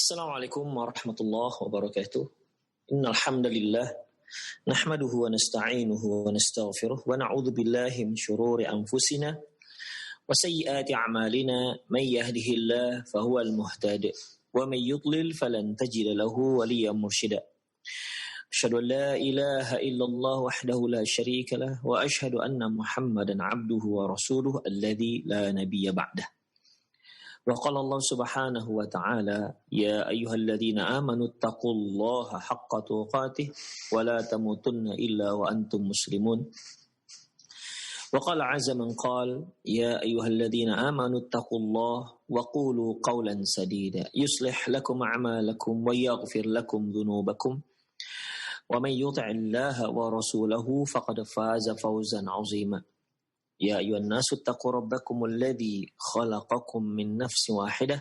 Assalamualaikum warahmatullahi wabarakatuh. Innal hamdalillah nahmaduhu wa nasta'inuhu wa nastaghfiruh wa na'udzu billahi min shururi anfusina wa sayyiati a'malina may yahdihillahu fahuwal muhtadi wa may yudlil falan tajida lahu waliyyan mursyida. Asyhadu an la ilaha illallah wahdahu la syarika lah wa asyhadu anna Muhammadan 'abduhu wa rasuluhu alladzi la nabiyya ba'dah. Wa qala Allah subhanahu wa ta'ala ya ayyuhalladzina amanu taqullaha haqqa tuqatih wa la tamutunna illa wa antum muslimun. Wa qala 'azza man qala ya ayyuhalladzina amanu taqullaha wa qulu qawlan sadida yuslih lakum a'malakum wa yaghfir lakum dhunubakum wa man yuti'illaha wa rasulahu faqad faza fawzan 'azima. يا أيها الناس اتقوا ربكم الذي خلقكم من نفس واحدة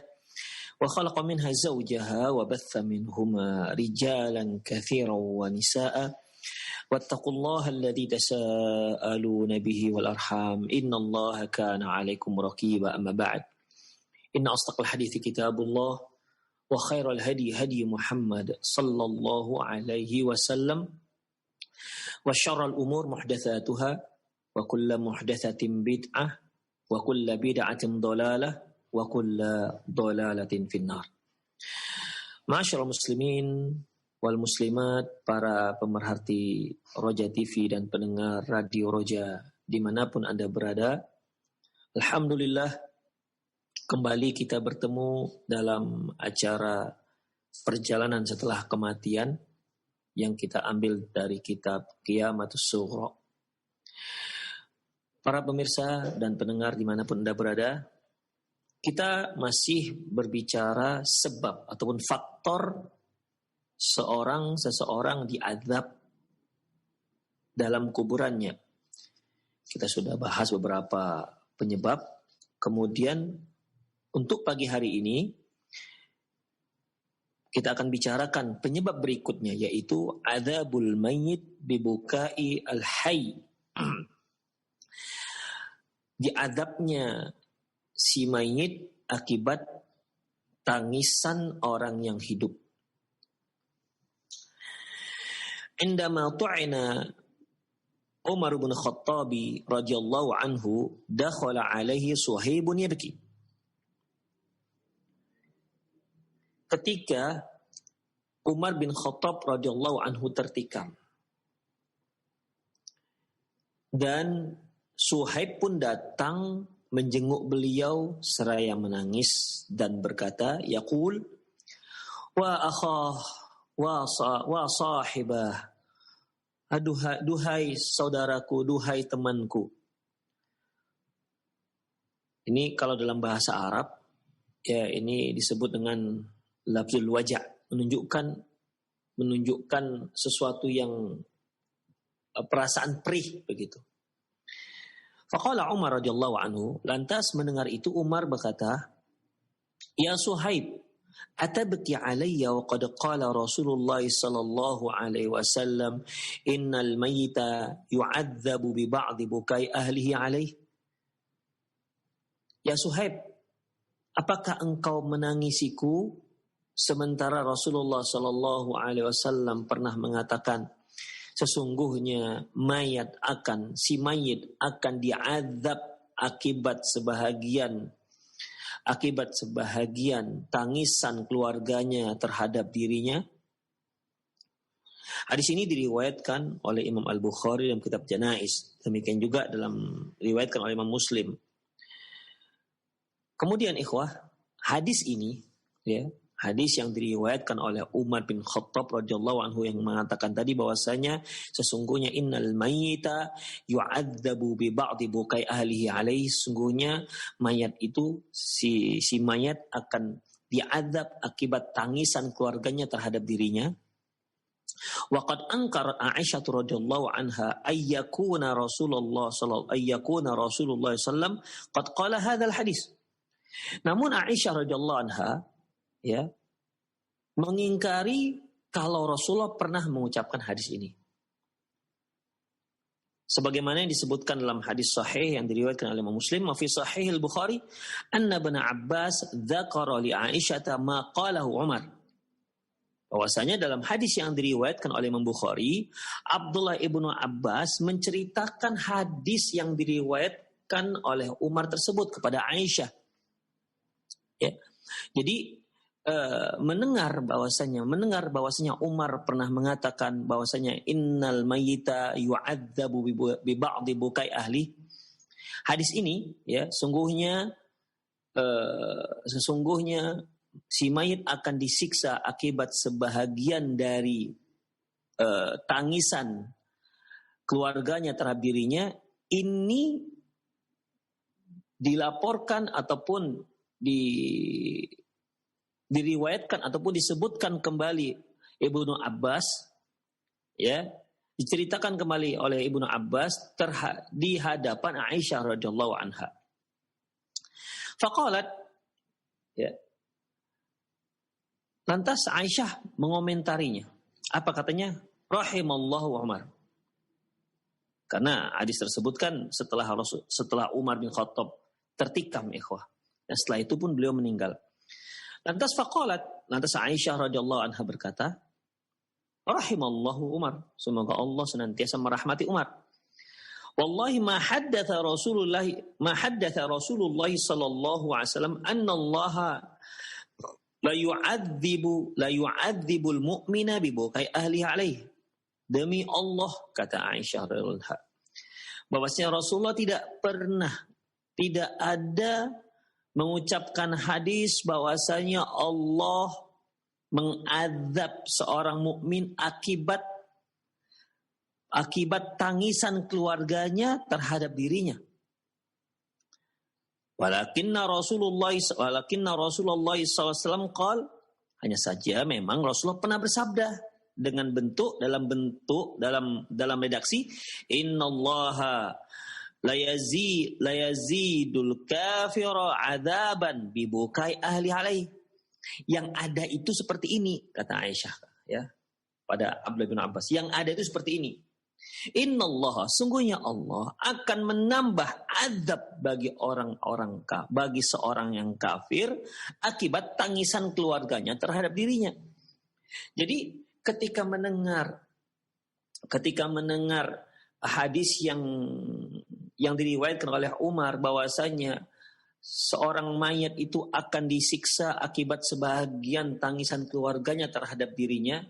وخلق منها زوجها وبث منهما رجالا كثيرا ونساء واتقوا الله الذي تساءلون به والأرحام إن الله كان عليكم رقيبا. أما بعد إن أصدق الحديث كتاب الله وخير الهدي هدي محمد صلى الله عليه وسلم وشر الأمور محدثاتها wa kullu muhdatsatin bid'ah wa kullu bid'atin dhalalah wa kullu dhalalatin finnar. Ma'asyiral muslimin wal muslimat, para pemerhati Roja TV dan pendengar Radio Roja dimanapun Anda berada, alhamdulillah kembali kita bertemu dalam acara perjalanan setelah kematian yang kita ambil dari kitab Qiyamatus Sughra. Para pemirsa dan pendengar dimanapun Anda berada, kita masih berbicara sebab ataupun faktor seseorang diazab dalam kuburannya. Kita sudah bahas beberapa penyebab. Kemudian untuk pagi hari ini kita akan bicarakan penyebab berikutnya, yaitu adzabul mayyit bibukai al-hayy. Diadabnya si mayit akibat tangisan orang yang hidup. Indama tu'ina Umar bin Khattab radhiyallahu anhu dakhala alaihi Suhaibun yabki. Ketika Umar bin Khattab radhiyallahu anhu tertikam dan Suhaib pun datang menjenguk beliau seraya menangis dan berkata, yaqul wa akhah wa sahibah, duhai saudaraku, duhai temanku. Ini kalau dalam bahasa Arab, ya ini disebut dengan lafzul waja', menunjukkan sesuatu yang perasaan perih begitu. Faqala Umar radhiyallahu anhu, lantas mendengar itu Umar berkata, ya Suhaib, atabki alayya wa qad qala Rasulullah sallallahu alaihi wasallam innal mayyita yu'adzabu bi ba'dhi bukai ahlihi alaihi. Ya Suhaib, apakah engkau menangisiku sementara Rasulullah sallallahu alaihi wasallam pernah mengatakan sesungguhnya si mayit akan diazab akibat sebahagian tangisan keluarganya terhadap dirinya. Hadis ini diriwayatkan oleh Imam Al-Bukhari dalam kitab Janaiz, demikian juga diriwayatkan oleh Imam Muslim. Kemudian ikhwah, hadis ini hadis yang diriwayatkan oleh Umar bin Khattab radhiyallahu anhu yang mengatakan tadi bahwasanya sesungguhnya innal mayyita yu'adzabu bi ba'dhi bukai ahlihi alaihi, sesungguhnya mayat itu si mayat akan diazab akibat tangisan keluarganya terhadap dirinya. Wa qad ankara Aisyah radhiyallahu anha ayyakuna Rasulullah sallam qad qala hadzal hadis. Namun Aisyah radhiyallahu anha mengingkari kalau Rasulullah pernah mengucapkan hadis ini. Sebagaimana yang disebutkan dalam hadis sahih yang diriwayatkan oleh Imam Muslim, fi Sahih Al-Bukhari, anna Ibn Abbas dzakara li Aisyah ma qalahu Umar. Bahwasanya dalam hadis yang diriwayatkan oleh Imam Bukhari, Abdullah ibnu Abbas menceritakan hadis yang diriwayatkan oleh Umar tersebut kepada Aisyah. Ya. Jadi mendengar bahwasanya Umar pernah mengatakan bahwasanya innal mayyita yu'adzabu bi ba'dhi bukai ahli. Hadis ini ya sesungguhnya si mayit akan disiksa akibat sebahagian dari tangisan keluarganya terhadap dirinya. Ini dilaporkan ataupun diriwayatkan ataupun disebutkan kembali Ibnu Abbas, ya, diceritakan kembali oleh Ibnu Abbas di hadapan Aisyah radhiyallahu anha. Faqalat, ya. Lantas Aisyah mengomentarinya. Apa katanya? Rahimallahu Umar. Karena hadis tersebut kan setelah Umar bin Khattab tertikam, ikhwah. Dan setelah itu pun beliau meninggal. Lantas Aisyah radhiyallahu anha berkata, Rahimallahu Umar. Semoga Allah senantiasa merahmati Umar. Wallahi ma haddatha Rasulullah sallallahu alaihi wasallam anna Allah la yu'adzibul mu'mina bi bukai ahli alaihi. Demi Allah, kata Aisyah radhiyallahu anha, bahwasanya Rasulullah tidak ada mengucapkan hadis bahwasanya Allah mengazab seorang mukmin akibat tangisan keluarganya terhadap dirinya. Walakinna Rasulullah SAW qala, hanya saja memang Rasulullah pernah bersabda dalam redaksi innallaha la yazidul kafira adaban bibukai ahli alaih. Yang ada itu seperti ini, kata Aisyah, ya, pada Abdullah bin Abbas. Yang ada itu seperti ini. Innallaha, sungguhnya Allah akan menambah azab bagi bagi seorang yang kafir akibat tangisan keluarganya terhadap dirinya. Jadi ketika mendengar hadis yang diriwayatkan oleh Umar bahwasanya seorang mayat itu akan disiksa akibat sebahagian tangisan keluarganya terhadap dirinya,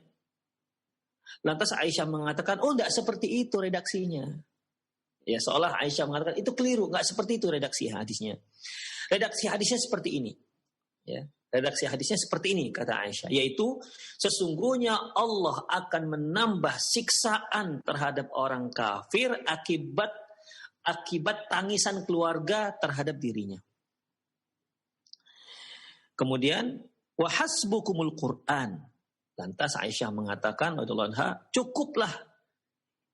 lantas Aisyah mengatakan, oh enggak seperti itu redaksinya. Ya, seolah Aisyah mengatakan itu keliru, enggak seperti itu redaksi hadisnya. Redaksi hadisnya seperti ini. Ya, redaksi hadisnya seperti ini, kata Aisyah, yaitu sesungguhnya Allah akan menambah siksaan terhadap orang kafir akibat tangisan keluarga terhadap dirinya. Kemudian wahasbukumul Quran. Lantas Aisyah mengatakan radhiyallahu anha, cukuplah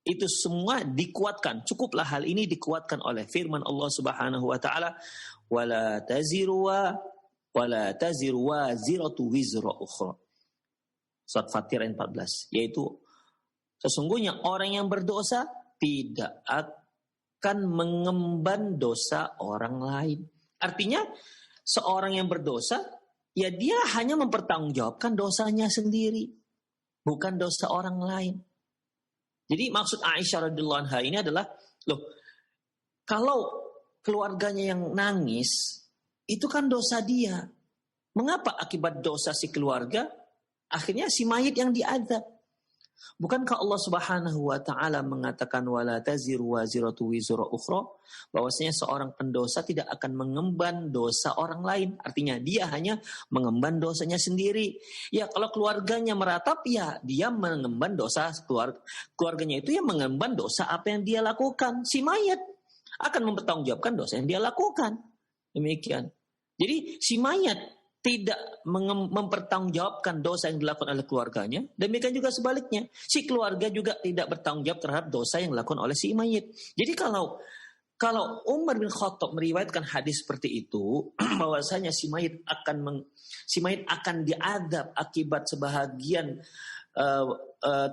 itu semua dikuatkan, cukuplah hal ini dikuatkan oleh firman Allah Subhanahu wa taala, wala taziru waziratu wizra ukhra. Surat Fatir ayat 14, yaitu sesungguhnya orang yang berdosa tidak akan mengemban dosa orang lain. Artinya seorang yang berdosa, ya dia hanya mempertanggungjawabkan dosanya sendiri, bukan dosa orang lain. Jadi maksud Aisyah radhiyallahu anha ini adalah, kalau keluarganya yang nangis, itu kan dosa dia. Mengapa akibat dosa si keluarga, akhirnya si mayit yang diadzab? Bukankah Allah Subhanahu wa taala mengatakan wala taziru waziratu wizra ukhra, bahwasanya seorang pendosa tidak akan mengemban dosa orang lain, artinya dia hanya mengemban dosanya sendiri. Ya, kalau keluarganya meratap, ya dia mengemban dosa keluarganya itu yang mengemban dosa apa yang dia lakukan. Si mayat akan mempertanggungjawabkan dosa yang dia lakukan. Demikian. Jadi si mayat tidak mempertanggungjawabkan dosa yang dilakukan oleh keluarganya. Demikian juga sebaliknya. Si keluarga juga tidak bertanggung jawab terhadap dosa yang dilakukan oleh si mayit. Jadi kalau Umar bin Khattab meriwayatkan hadis seperti itu, bahwasanya si mayit akan diadab akibat sebahagian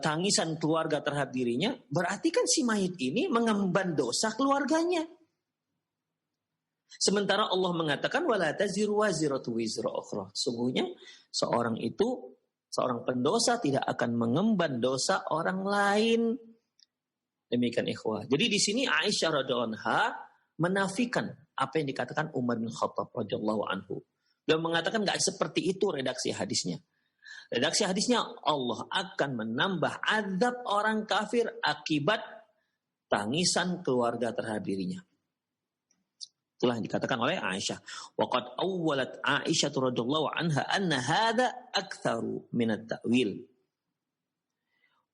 tangisan keluarga terhadap dirinya, berarti kan si mayit ini mengemban dosa keluarganya. Sementara Allah mengatakan wala taziru waziratu wizra ukhra. Sungguhnya seorang itu Seorang pendosa tidak akan mengemban dosa orang lain. Demikian ikhwah. Jadi di sini Aisyah radhiyallahu anha menafikan apa yang dikatakan Umar bin Khattab radhiyallahu anhu. Beliau mengatakan enggak seperti itu redaksi hadisnya. Redaksi hadisnya Allah akan menambah azab orang kafir akibat tangisan keluarga terhadap dirinya. Itulah yang dikatakan oleh Aisyah. Waqad awwalat Aisyah radhiyallahu anha anna hadza aktsaru min at-ta'wil.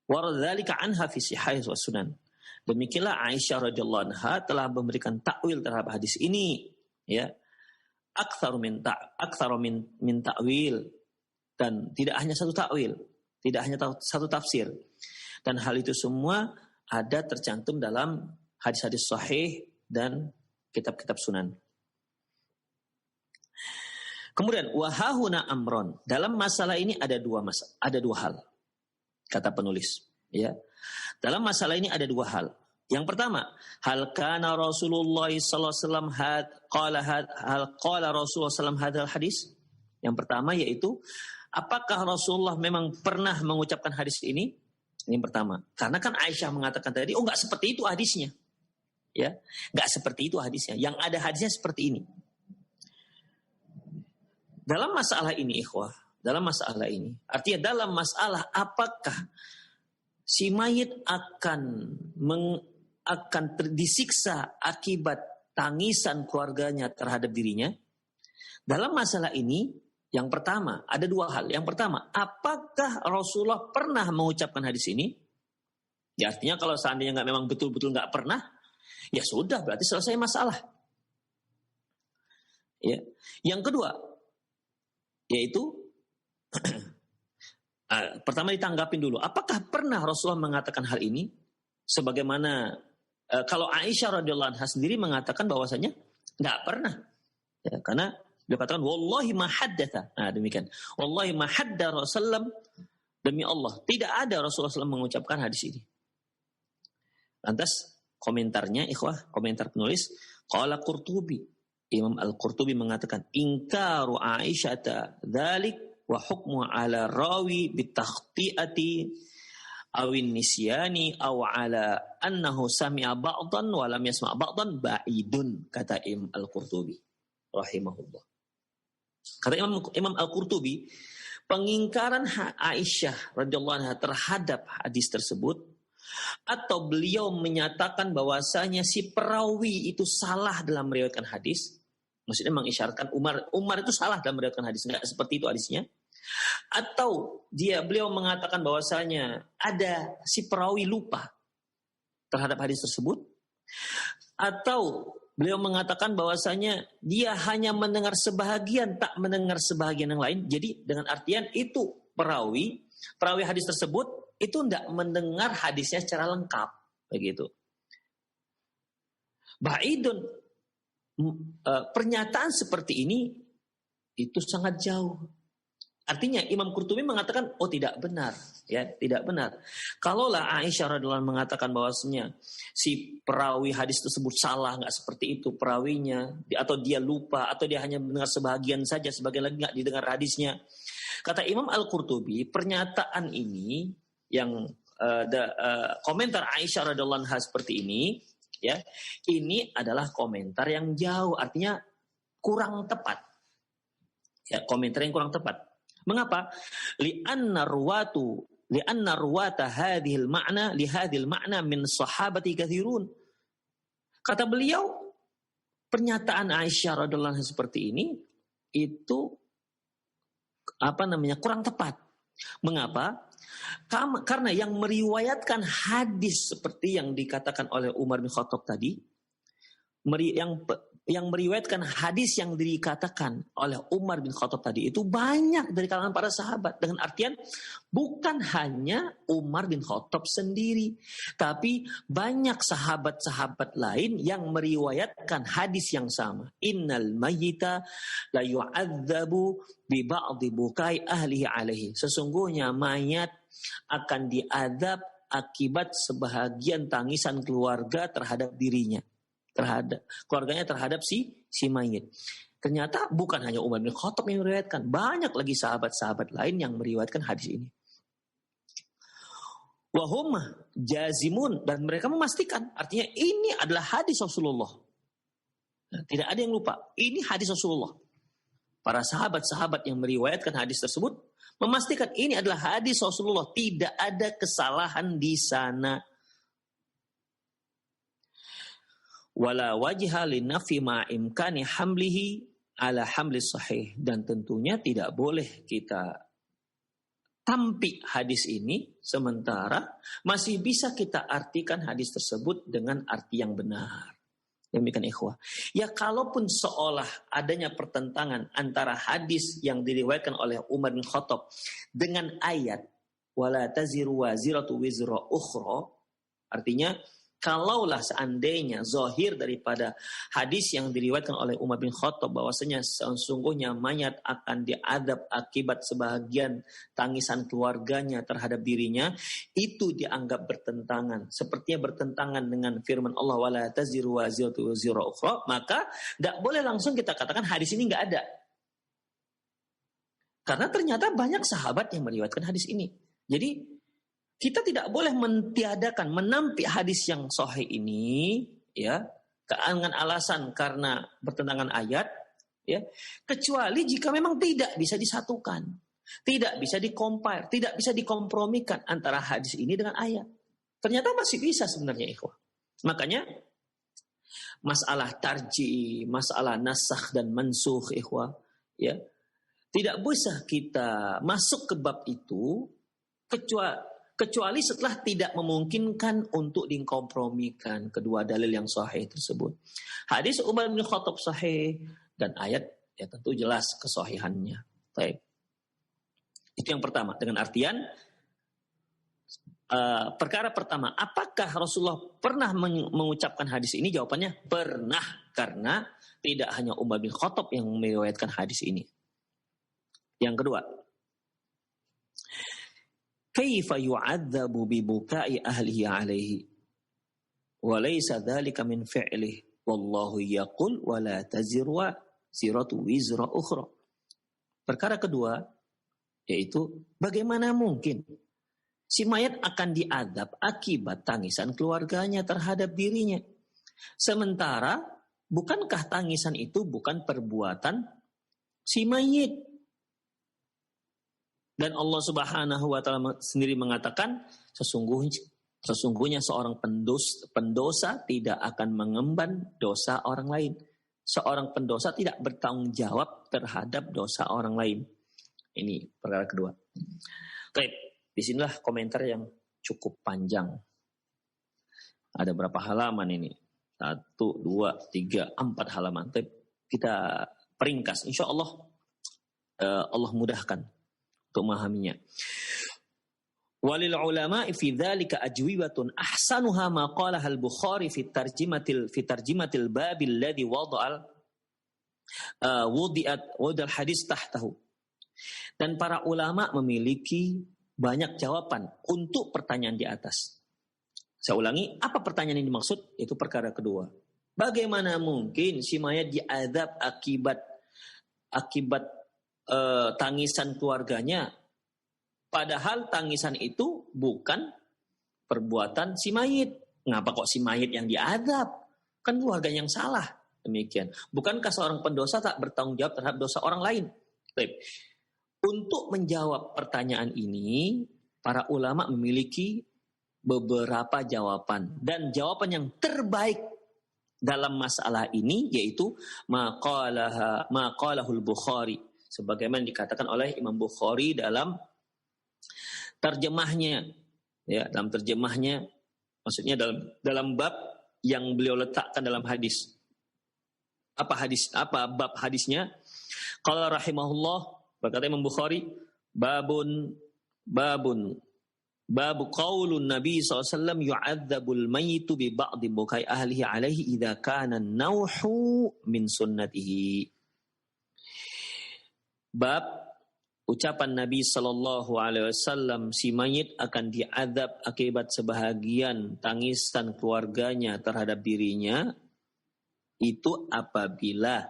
Wa dzalika anha fi sihah wa sunan. Demikianlah Aisyah radhiyallahu anha telah memberikan takwil terhadap hadis ini, ya. Aktsaru min ta'wil, dan tidak hanya satu takwil, tidak hanya satu tafsir. Dan hal itu semua ada tercantum dalam hadis-hadis sahih dan kitab-kitab sunan. Kemudian wahahuna amron, dalam masalah ini ada dua hal, kata penulis, ya. Dalam masalah ini ada dua hal. Yang pertama, hal kana Rasulullah sallallahu alaihi wasallam qala Rasulullah sallallahu hadzal hadis? Yang pertama yaitu apakah Rasulullah memang pernah mengucapkan hadis ini? Ini yang pertama. Karena kan Aisyah mengatakan tadi, enggak seperti itu hadisnya. Ya, enggak seperti itu hadisnya. Yang ada hadisnya seperti ini. Dalam masalah ini, ikhwah, dalam masalah ini, artinya dalam masalah apakah si mayit akan disiksa akibat tangisan keluarganya terhadap dirinya. Dalam masalah ini, yang pertama, ada dua hal. Yang pertama, apakah Rasulullah pernah mengucapkan hadis ini? Ya, artinya kalau seandainya memang betul-betul nggak pernah, ya sudah, berarti selesai masalah. Ya. Yang kedua, yaitu pertama ditanggapin dulu. Apakah pernah Rasulullah mengatakan hal ini? Sebagaimana kalau Aisyah radhiyallahu anha sendiri mengatakan bahwasanya nggak pernah, ya, karena dia katakan wallahi ma haddatha. Nah, demikian. Wallahi ma hadda Rasulullah, demi Allah tidak ada Rasulullah SAW mengucapkan hadis ini. Lantas komentarnya, ikhwah, komentar penulis, qala Qurtubi, Imam Al-Qurtubi mengatakan ingkaru Aisyata dzalik wa hukmu ala rawi bitakhti'ati awin nisyani aw ala annahu sami'a ba'dan wa lam yasma' ba'dan ba'idun, kata Imam Al-Qurtubi rahimahullah. Kata Imam Al-Qurtubi, pengingkaran Aisyah radhiyallahu anha terhadap hadis tersebut, atau beliau menyatakan bahwasanya si perawi itu salah dalam meriwayatkan hadis, maksudnya mengisyaratkan Umar itu salah dalam meriwayatkan hadis, enggak seperti itu hadisnya. Atau beliau mengatakan bahwasanya ada si perawi lupa terhadap hadis tersebut, atau beliau mengatakan bahwasanya dia hanya mendengar sebahagian, tak mendengar sebahagian yang lain. Jadi dengan artian itu perawi hadis tersebut itu tidak mendengar hadisnya secara lengkap, begitu. Ba'idun, pernyataan seperti ini itu sangat jauh. Artinya Imam Qurtubi mengatakan, oh tidak benar, ya tidak benar. Kalaulah Aisyah radhiyallahu anha mengatakan bahwasanya si perawi hadis tersebut salah, nggak seperti itu perawinya, atau dia lupa, atau dia hanya mendengar sebagian saja, sebagian lagi nggak didengar hadisnya. Kata Imam Al-Qurtubi, pernyataan ini yang komentar Aisyah radhiyallahu anha seperti ini, ya, ini adalah komentar yang jauh, artinya kurang tepat. Ya, komentar yang kurang tepat. Mengapa? Li'anna ruwata hadhil ma'na min sahabati katsirun. Kata beliau, pernyataan Aisyah radhiyallahu anha seperti ini itu kurang tepat. Mengapa? Karena yang meriwayatkan hadis seperti yang dikatakan oleh Umar bin Khattab tadi, yang meriwayatkan hadis yang dikatakan oleh Umar bin Khattab tadi itu banyak dari kalangan para sahabat. Dengan artian bukan hanya Umar bin Khattab sendiri, tapi banyak sahabat-sahabat lain yang meriwayatkan hadis yang sama. Innal mayyita la yu'adzabu bi ba'dhi bukai ahlihi alaihi. Sesungguhnya mayat akan diazab akibat sebahagian tangisan keluarga terhadap dirinya. Keluarganya terhadap si mayit. Ternyata bukan hanya Umar bin Khattab yang meriwayatkan, banyak lagi sahabat-sahabat lain yang meriwayatkan hadis ini. Wahum jazimun, dan mereka memastikan, artinya ini adalah hadis Rasulullah. Nah, tidak ada yang lupa, ini hadis Rasulullah. Para sahabat-sahabat yang meriwayatkan hadis tersebut memastikan ini adalah hadis Rasulullah, tidak ada kesalahan di sana. Wala wajha linafi ma imkani hamlihi ala hamlis sahih, dan tentunya tidak boleh kita tampik hadis ini sementara masih bisa kita artikan hadis tersebut dengan arti yang benar. Demikian ikhwah. Ya kalaupun seolah adanya pertentangan antara hadis yang diriwayatkan oleh Umar bin Khattab dengan ayat wala taziru waziratu wizra ukhra, artinya kalaulah seandainya zahir daripada hadis yang diriwayatkan oleh Umar bin Khattab bahwasanya sesungguhnya mayat akan diadab akibat sebahagian tangisan keluarganya terhadap dirinya, itu dianggap bertentangan, sepertinya bertentangan dengan firman Allah wala taziru waziratu wizra ukhra, maka enggak boleh langsung kita katakan hadis ini enggak ada. Karena ternyata banyak sahabat yang meriwayatkan hadis ini. Jadi kita tidak boleh mentiadakan, menampik hadis yang sahih ini, ya, dengan alasan karena bertentangan ayat, ya, kecuali jika memang tidak bisa disatukan, tidak bisa dikompar, tidak bisa dikompromikan antara hadis ini dengan ayat. Ternyata masih bisa sebenarnya, ikhwah. Makanya masalah tarji, masalah nasakh dan mansukh, ikhwah, ya, tidak bisa kita masuk ke bab itu kecuali setelah tidak memungkinkan untuk dikompromikan kedua dalil yang sahih tersebut. Hadis Umar bin Khattab sahih dan ayat ya tentu jelas kesahihannya. Baik. Itu yang pertama, dengan artian perkara pertama, apakah Rasulullah pernah mengucapkan hadis ini? Jawabannya pernah, karena tidak hanya Umar bin Khattab yang meriwayatkan hadis ini. Yang kedua, kaifa yu'adzabu bi buka'i ahlihi alaihi wa laysa dzalika min fi'lihi wallahu yaqul wa la taziru ziratu wizra ukhra. Perkara kedua yaitu bagaimana mungkin si mayat akan diadab akibat tangisan keluarganya terhadap dirinya, sementara bukankah tangisan itu bukan perbuatan si mayit? Dan Allah Subhanahu wa taala sendiri mengatakan sesungguhnya seorang pendosa tidak akan mengemban dosa orang lain. Seorang pendosa tidak bertanggung jawab terhadap dosa orang lain. Ini perkara kedua. Baik, disinilah komentar yang cukup panjang. Ada berapa halaman ini? 1, 2, 3, 4 halaman. Tapi kita peringkas. Insya Allah Allah mudahkan untuk memahaminya. Walil ulama fi dzalika ajwibatun ahsanuha ma qalaha al-Bukhari fi tarjimatil bab alladhi wudi'al hadis tahtahu. Dan para ulama memiliki banyak jawaban untuk pertanyaan di atas. Saya ulangi, apa pertanyaan yang dimaksud? Itu perkara kedua. Bagaimana mungkin si mayat diazab akibat tangisan keluarganya, padahal tangisan itu bukan perbuatan si mayit. Ngapa kok si mayit yang diazab? Kan keluarga yang salah. Demikian. Bukankah seorang pendosa tak bertanggung jawab terhadap dosa orang lain? Baik. Untuk menjawab pertanyaan ini, para ulama memiliki beberapa jawaban. Dan jawaban yang terbaik dalam masalah ini yaitu maqalahul Bukhari, sebagaimana dikatakan oleh Imam Bukhari dalam terjemahnya, ya, dalam terjemahnya, maksudnya dalam bab yang beliau letakkan dalam hadis. Apa bab hadisnya? Qala rahimahullah, berkata Imam Bukhari, babu qaulun Nabi SAW yu'adzabul mayyitu bi ba'di bukai ahlihi alaihi idza kana nauhu min sunnatihi. Bab ucapan Nabi SAW, si mayit akan diazab akibat sebahagian tangisan keluarganya terhadap dirinya, itu apabila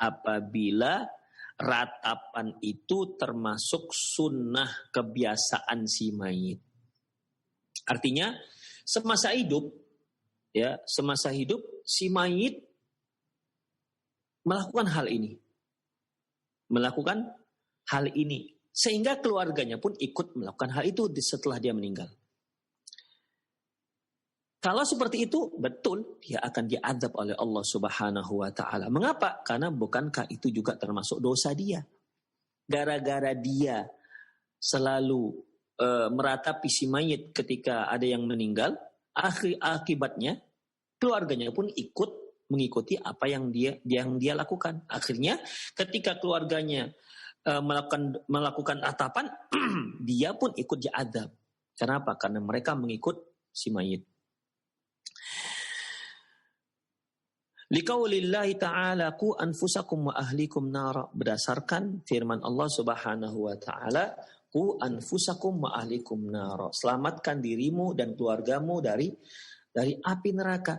apabila ratapan itu termasuk sunnah kebiasaan si mayit. Artinya semasa hidup si mayit melakukan hal ini sehingga keluarganya pun ikut melakukan hal itu setelah dia meninggal. Kalau seperti itu, betul dia akan diazab oleh Allah Subhanahu wa taala. Mengapa? Karena bukankah itu juga termasuk dosa dia? Gara-gara dia selalu meratapi si mayit ketika ada yang meninggal, akibatnya keluarganya pun ikut mengikuti apa yang dia lakukan. Akhirnya ketika keluarganya melakukan atapan, dia pun ikut diazab. Kenapa? Karena mereka mengikut si mayit. Liqaulillahi ta'ala qu anfusakum wa ahlikum nara, berdasarkan firman Allah Subhanahu wa taala, qu anfusakum wa ahlikum nara, selamatkan dirimu dan keluargamu dari api neraka.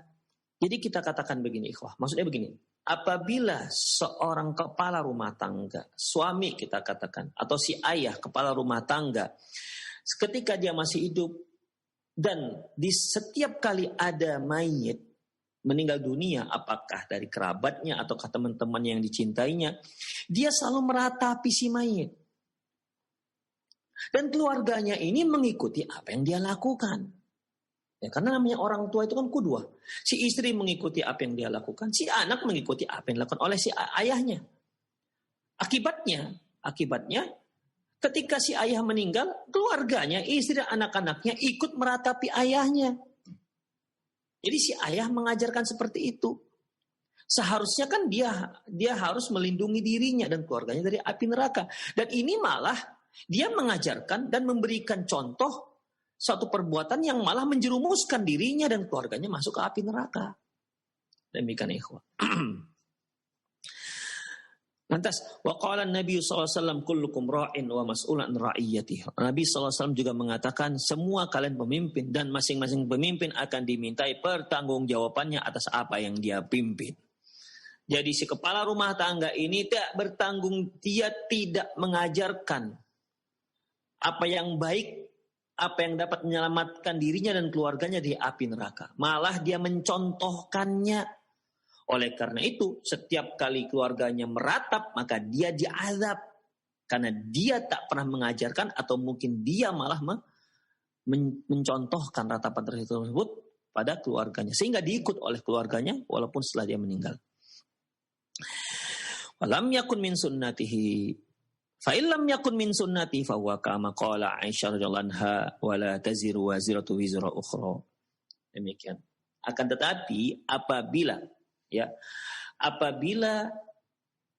Jadi kita katakan begini ikhwah, maksudnya begini, apabila seorang kepala rumah tangga, suami kita katakan, atau si ayah kepala rumah tangga, ketika dia masih hidup dan di setiap kali ada mayit meninggal dunia, apakah dari kerabatnya atau teman-teman yang dicintainya, dia selalu meratapi si mayit. Dan keluarganya ini mengikuti apa yang dia lakukan. Ya, karena namanya orang tua itu kan kudwah. Si istri mengikuti apa yang dia lakukan, si anak mengikuti apa yang dilakukan oleh si ayahnya. Akibatnya, ketika si ayah meninggal, keluarganya, istri dan anak-anaknya ikut meratapi ayahnya. Jadi si ayah mengajarkan seperti itu. Seharusnya kan dia harus melindungi dirinya dan keluarganya dari api neraka. Dan ini malah dia mengajarkan dan memberikan contoh suatu perbuatan yang malah menjerumuskan dirinya dan keluarganya masuk ke api neraka. Demikian ikhwah. Lantas, waqala Nabi SAW kullukum ra'in wa mas'ulan ra'iyatih. Nabi SAW juga mengatakan semua kalian pemimpin dan masing-masing pemimpin akan dimintai pertanggungjawabannya atas apa yang dia pimpin. Jadi si kepala rumah tangga ini dia tidak mengajarkan apa yang baik, apa yang dapat menyelamatkan dirinya dan keluarganya dari api neraka. Malah dia mencontohkannya. Oleh karena itu, setiap kali keluarganya meratap, maka dia diazab. Karena dia tak pernah mengajarkan atau mungkin dia malah mencontohkan ratapan tersebut pada keluarganya. Sehingga diikut oleh keluarganya walaupun setelah dia meninggal. Walam yakun min sunnatihi. Fa'illam yakun min sunnati fahuwa kama qala Aisyah radhiyallahu anha wala taziru waziratu wizra ukhra. Demikian. Akan tetapi apabila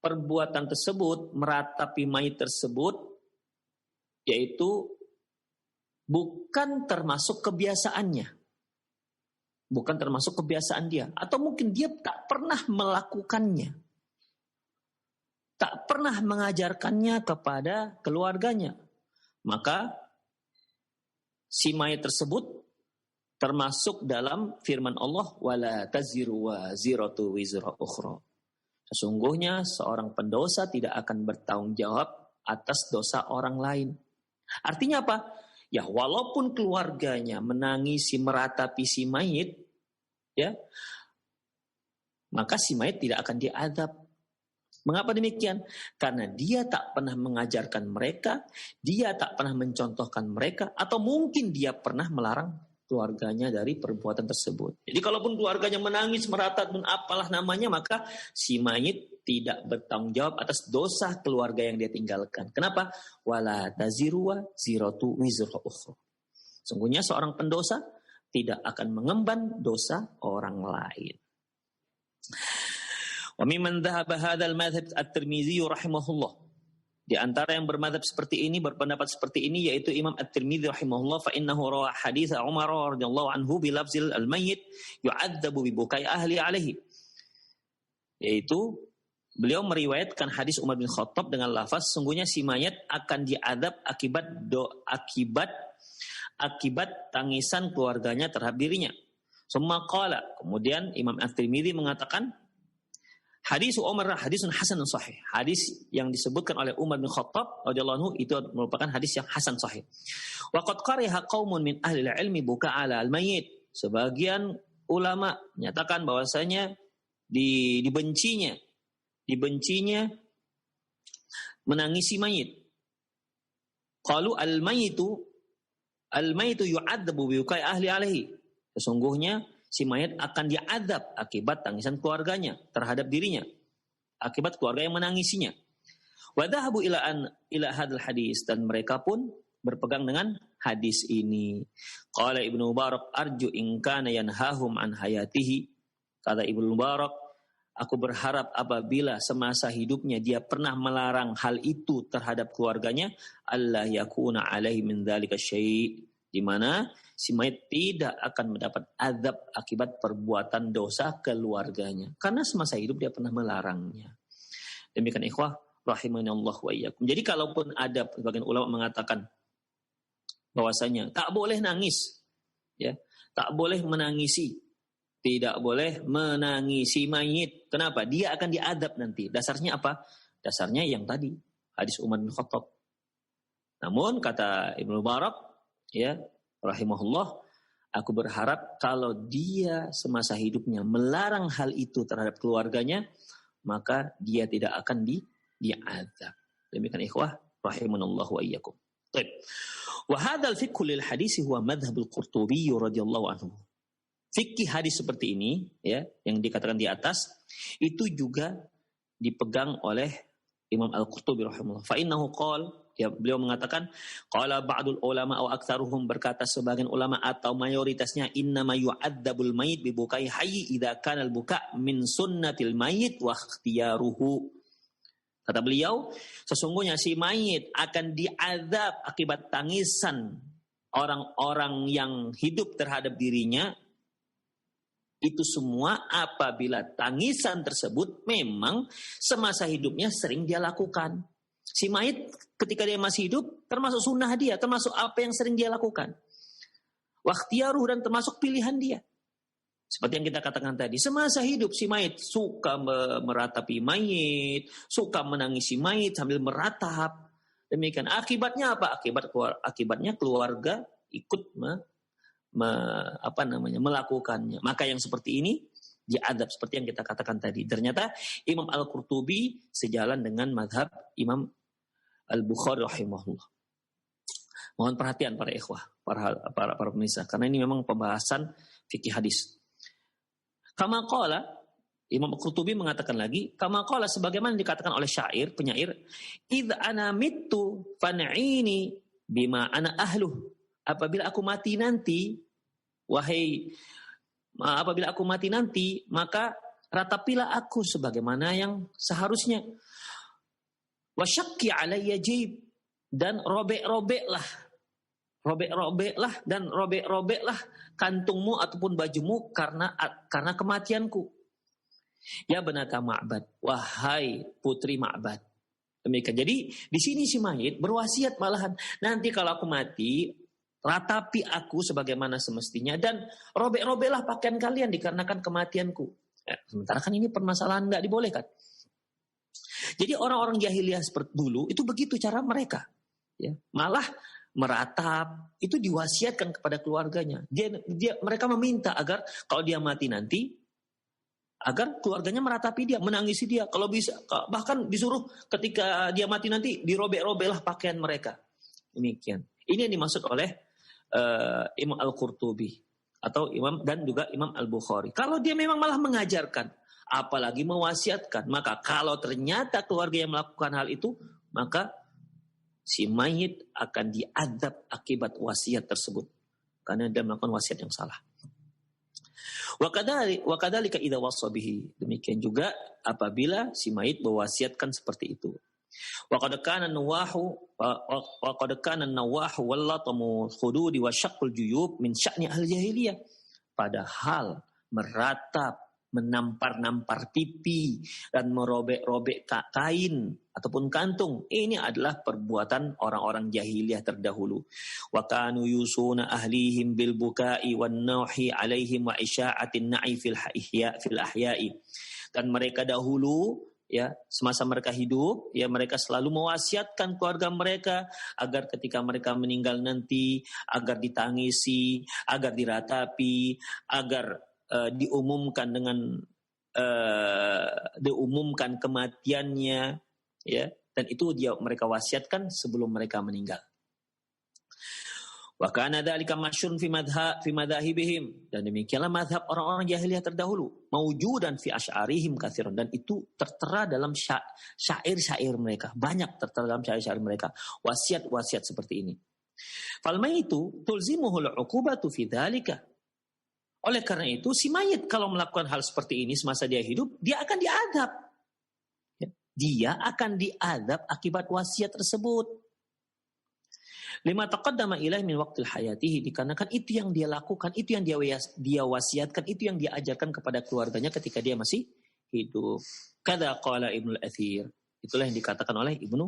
perbuatan tersebut meratapi mayit tersebut, yaitu bukan termasuk kebiasaannya, bukan termasuk kebiasaan dia, atau mungkin dia tak pernah melakukannya, tak pernah mengajarkannya kepada keluarganya, maka si mayit tersebut termasuk dalam firman Allah, wala taziru waziratu wizra ukhra. Sesungguhnya seorang pendosa tidak akan bertanggung jawab atas dosa orang lain. Artinya apa? Ya, walaupun keluarganya menangisi meratapi si mayit, ya, maka si mayit tidak akan diazab. Mengapa demikian? Karena dia tak pernah mengajarkan mereka, dia tak pernah mencontohkan mereka, atau mungkin dia pernah melarang keluarganya dari perbuatan tersebut. Jadi kalaupun keluarganya menangis, meratap dan apalah namanya, maka si mayit tidak bertanggung jawab atas dosa keluarga yang dia tinggalkan. Kenapa? Wala taziru waziratu wizra ukhra. Sungguhnya seorang pendosa tidak akan mengemban dosa orang lain. Wa mimman dhahaba hadzal madhhab at-Tirmidzi rahimahullah. Di antara yang bermadhab seperti ini, berpendapat seperti ini, yaitu Imam At-Tirmidzi rahimahullah, fa innahu rawa hadits Umar radhiyallahu anhu bi lafzil al-mayyit yu'adzabu bi bukai ahli alaihi. Yaitu beliau meriwayatkan hadis Umar bin Khattab dengan lafaz sungguhnya si mayat akan diadab akibat tangisan keluarganya terhadap dirinya. Summa qala, kemudian Imam At-Tirmidzi mengatakan Hadis Umar hadisun hasanun sahih. Hadis yang disebutkan oleh Umar bin Khattab radhiyallahu anhu itu merupakan hadis yang hasan sahih. Wa qad qariha qaumun min ahli al-ilmi buka 'ala al-mayyit. Sebagian ulama menyatakan bahwasanya dibencinya menangisi mayit. Qalu al-mayyitu yu'adzabu bi bukai ahli alaihi. Sesungguhnya si mayit akan diadab akibat tangisan keluarganya terhadap dirinya, akibat keluarga yang menangisinya. Wa dhahabu ila hadzal hadis, dan mereka pun berpegang dengan hadis ini. Qala Ibnu Mubarak arju in kana yanhahum an hayatihi. Kata Ibnu Mubarak, aku berharap apabila semasa hidupnya dia pernah melarang hal itu terhadap keluarganya, Allah yakuna alaihi min dzalika syai', di mana si mayit tidak akan mendapat azab akibat perbuatan dosa keluarganya karena semasa hidup dia pernah melarangnya. Demikian ikhwah rahimanallahu wa iyyakum. Jadi kalaupun ada sebagian ulama mengatakan bahwasanya tak boleh nangis, ya, tak boleh menangisi, tidak boleh menangisi mayit. Kenapa? Dia akan diadab nanti. Dasarnya apa? Dasarnya yang tadi, hadis Umar bin Khattab. Namun kata Ibnu Mubarak, ya, rahimahullah, aku berharap kalau dia semasa hidupnya melarang hal itu terhadap keluarganya, maka dia tidak akan diazab. Demikian ikhwah rahimanallahu wa iyyakum. Baik. Wa hadzal fiqh lil hadis huwa madhhabul Qurtubi radhiyallahu anhu. Fikih hadis seperti ini, ya, yang dikatakan di atas, itu juga dipegang oleh Imam Al-Qurtubi rahimahullah. Fa innahu qala, ya, beliau mengatakan, qala ba'dul ulama aw aktsaruhum, berkata sebagian ulama atau mayoritasnya, innama yu'adzabul mayyit bi bukai hayy idza kana al-buka min sunnatil mayyit wa ikhtiyaruhu. Kata beliau, sesungguhnya si mayit akan diazab akibat tangisan orang-orang yang hidup terhadap dirinya. Itu semua apabila tangisan tersebut memang semasa hidupnya sering dia lakukan. Si mayit ketika dia masih hidup termasuk sunnah dia, termasuk apa yang sering dia lakukan. Wakhtiyaruh, dan termasuk pilihan dia. Seperti yang kita katakan tadi, semasa hidup si mayit suka meratapi mayit, suka menangisi mayit sambil meratap. Demikian. Akibatnya apa? Akibatnya keluarga ikut melakukannya. Maka yang seperti ini diadab seperti yang kita katakan tadi. Ternyata Imam Al-Qurtubi sejalan dengan mazhab Imam Al-Bukhari rahimahullah. Mohon perhatian para ikhwah, para pemirsa, karena ini memang pembahasan fikih hadis. Kama qala, Imam Al-Qurtubi mengatakan lagi, kama qala, sebagaimana dikatakan oleh syair, penyair, idza ana mittu fan'ini bima ana ahluh. Apabila aku mati nanti, apabila aku mati nanti, maka ratapilah aku sebagaimana yang seharusnya. Wasyakki alayya jib, dan robek-robeklah kantungmu ataupun bajumu karena kematianku. Ya banata Ma'bad, wahai putri Ma'bad. Demikian. Jadi di sini si mayit berwasiat malahan, nanti kalau aku mati, ratapi aku sebagaimana semestinya dan robek-robeklah pakaian kalian dikarenakan kematianku. Ya, sementara kan ini permasalahan nggak dibolehkan. Jadi orang-orang jahiliyah seperti dulu itu begitu cara mereka. Ya, malah meratap itu diwasiatkan kepada keluarganya. Mereka meminta agar kalau dia mati nanti, agar keluarganya meratapi dia, menangisi dia. Kalau bisa, bahkan disuruh ketika dia mati nanti dirobek-robeklah pakaian mereka. Demikian. Ini yang dimaksud oleh Imam Al-Qurtubi atau dan juga Imam Al-Bukhari. Kalau dia memang malah mengajarkan, apalagi mewasiatkan, maka kalau ternyata keluarga yang melakukan hal itu, maka si mayit akan diadab akibat wasiat tersebut karena dia melakukan wasiat yang salah. Wa kadzalika idza wassa bihi, demikian juga apabila si mayit mewasiatkan seperti itu. Wa qad kana nawahu wallatamu khududi wa syaqqul juyub min sya'ni ahli jahiliyah. Padahal meratap menampar-nampar pipi dan merobek-robek kain ataupun kantung. Ini adalah perbuatan orang-orang jahiliyah terdahulu. Wa kanu yusuna ahlihim bil bukai wan nauhi alaihim wa isya'atin na'i fil ahya'i. Dan mereka dahulu, ya, semasa mereka hidup, ya, mereka selalu mewasiatkan keluarga mereka agar ketika mereka meninggal nanti agar ditangisi, agar diratapi, agar diumumkan kematiannya, ya, dan itu mereka wasiatkan sebelum mereka meninggal. Wa kana dzalika masyhurun fi madzahibihim, dan demikianlah mazhab orang-orang jahiliyah terdahulu, maujudan fi asy'arihim katsiran, dan itu tertera dalam syair-syair mereka, banyak tertera dalam syair-syair mereka, wasiat-wasiat seperti ini. Fal maitu tulzimuhul 'uqubatu fi dzalika. Oleh karena itu, si mayit kalau melakukan hal seperti ini semasa dia hidup, dia akan diadab. Dia akan diadab akibat wasiat tersebut. Lima taqaddama ilaih min waqtil hayatihi, dikarenakan itu yang dia lakukan, itu yang dia wasiatkan, itu yang dia ajarkan kepada keluarganya ketika dia masih hidup. Kada qala Ibnu Athir. Itulah yang dikatakan oleh Ibnu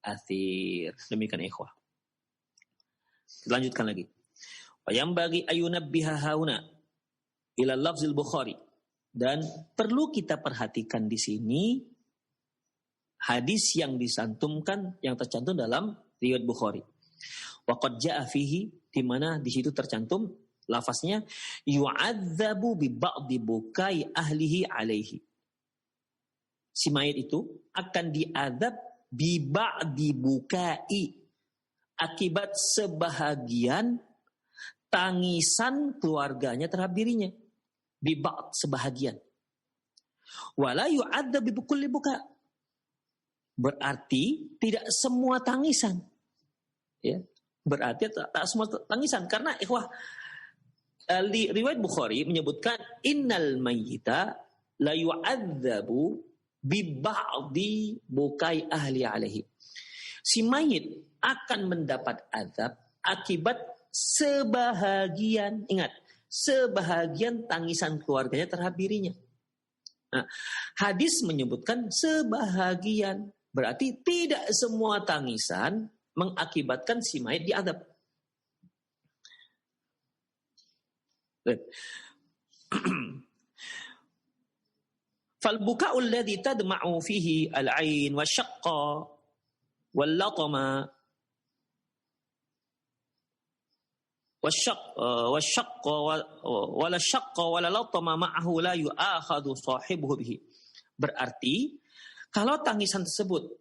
Athir. Demikian ikhwah. Lanjutkan lagi. Wa yambagi ayunabbiha hauna ila lafzil Bukhari, dan perlu kita perhatikan di sini hadis yang disantumkan yang tercantum dalam riwayat Bukhari. Wa qad jaa fihi, di mana di situ tercantum lafaznya yu'adzabu bi ba'di bukai ahlihi alaihi. Si mayit itu akan diadab bi ba'di bukai, akibat sebahagian tangisan keluarganya terhadap dirinya. Biba'd, sebahagian. Wala yu'adzab bi kulli buka. Berarti tidak semua tangisan. Ya. Berarti tak semua tangisan, karena ikhwah, riwayat Bukhari menyebutkan innal mayyita la yu'adzabu bi ba'di bukai ahli alaihi. Si mayit akan mendapat azab akibat sebahagian, ingat, sebahagian tangisan keluarganya terhadap dirinya. Nah, hadis menyebutkan sebahagian, berarti tidak semua tangisan mengakibatkan si mayit diadab. Fal buka'u alladhi tadma'u fihi al-'ain wa syaqqa wal latama wasyaqqa wala syaqqa wala latama ma'ahu la yu'akhadhu sahibuhu bihi. Berarti kalau tangisan tersebut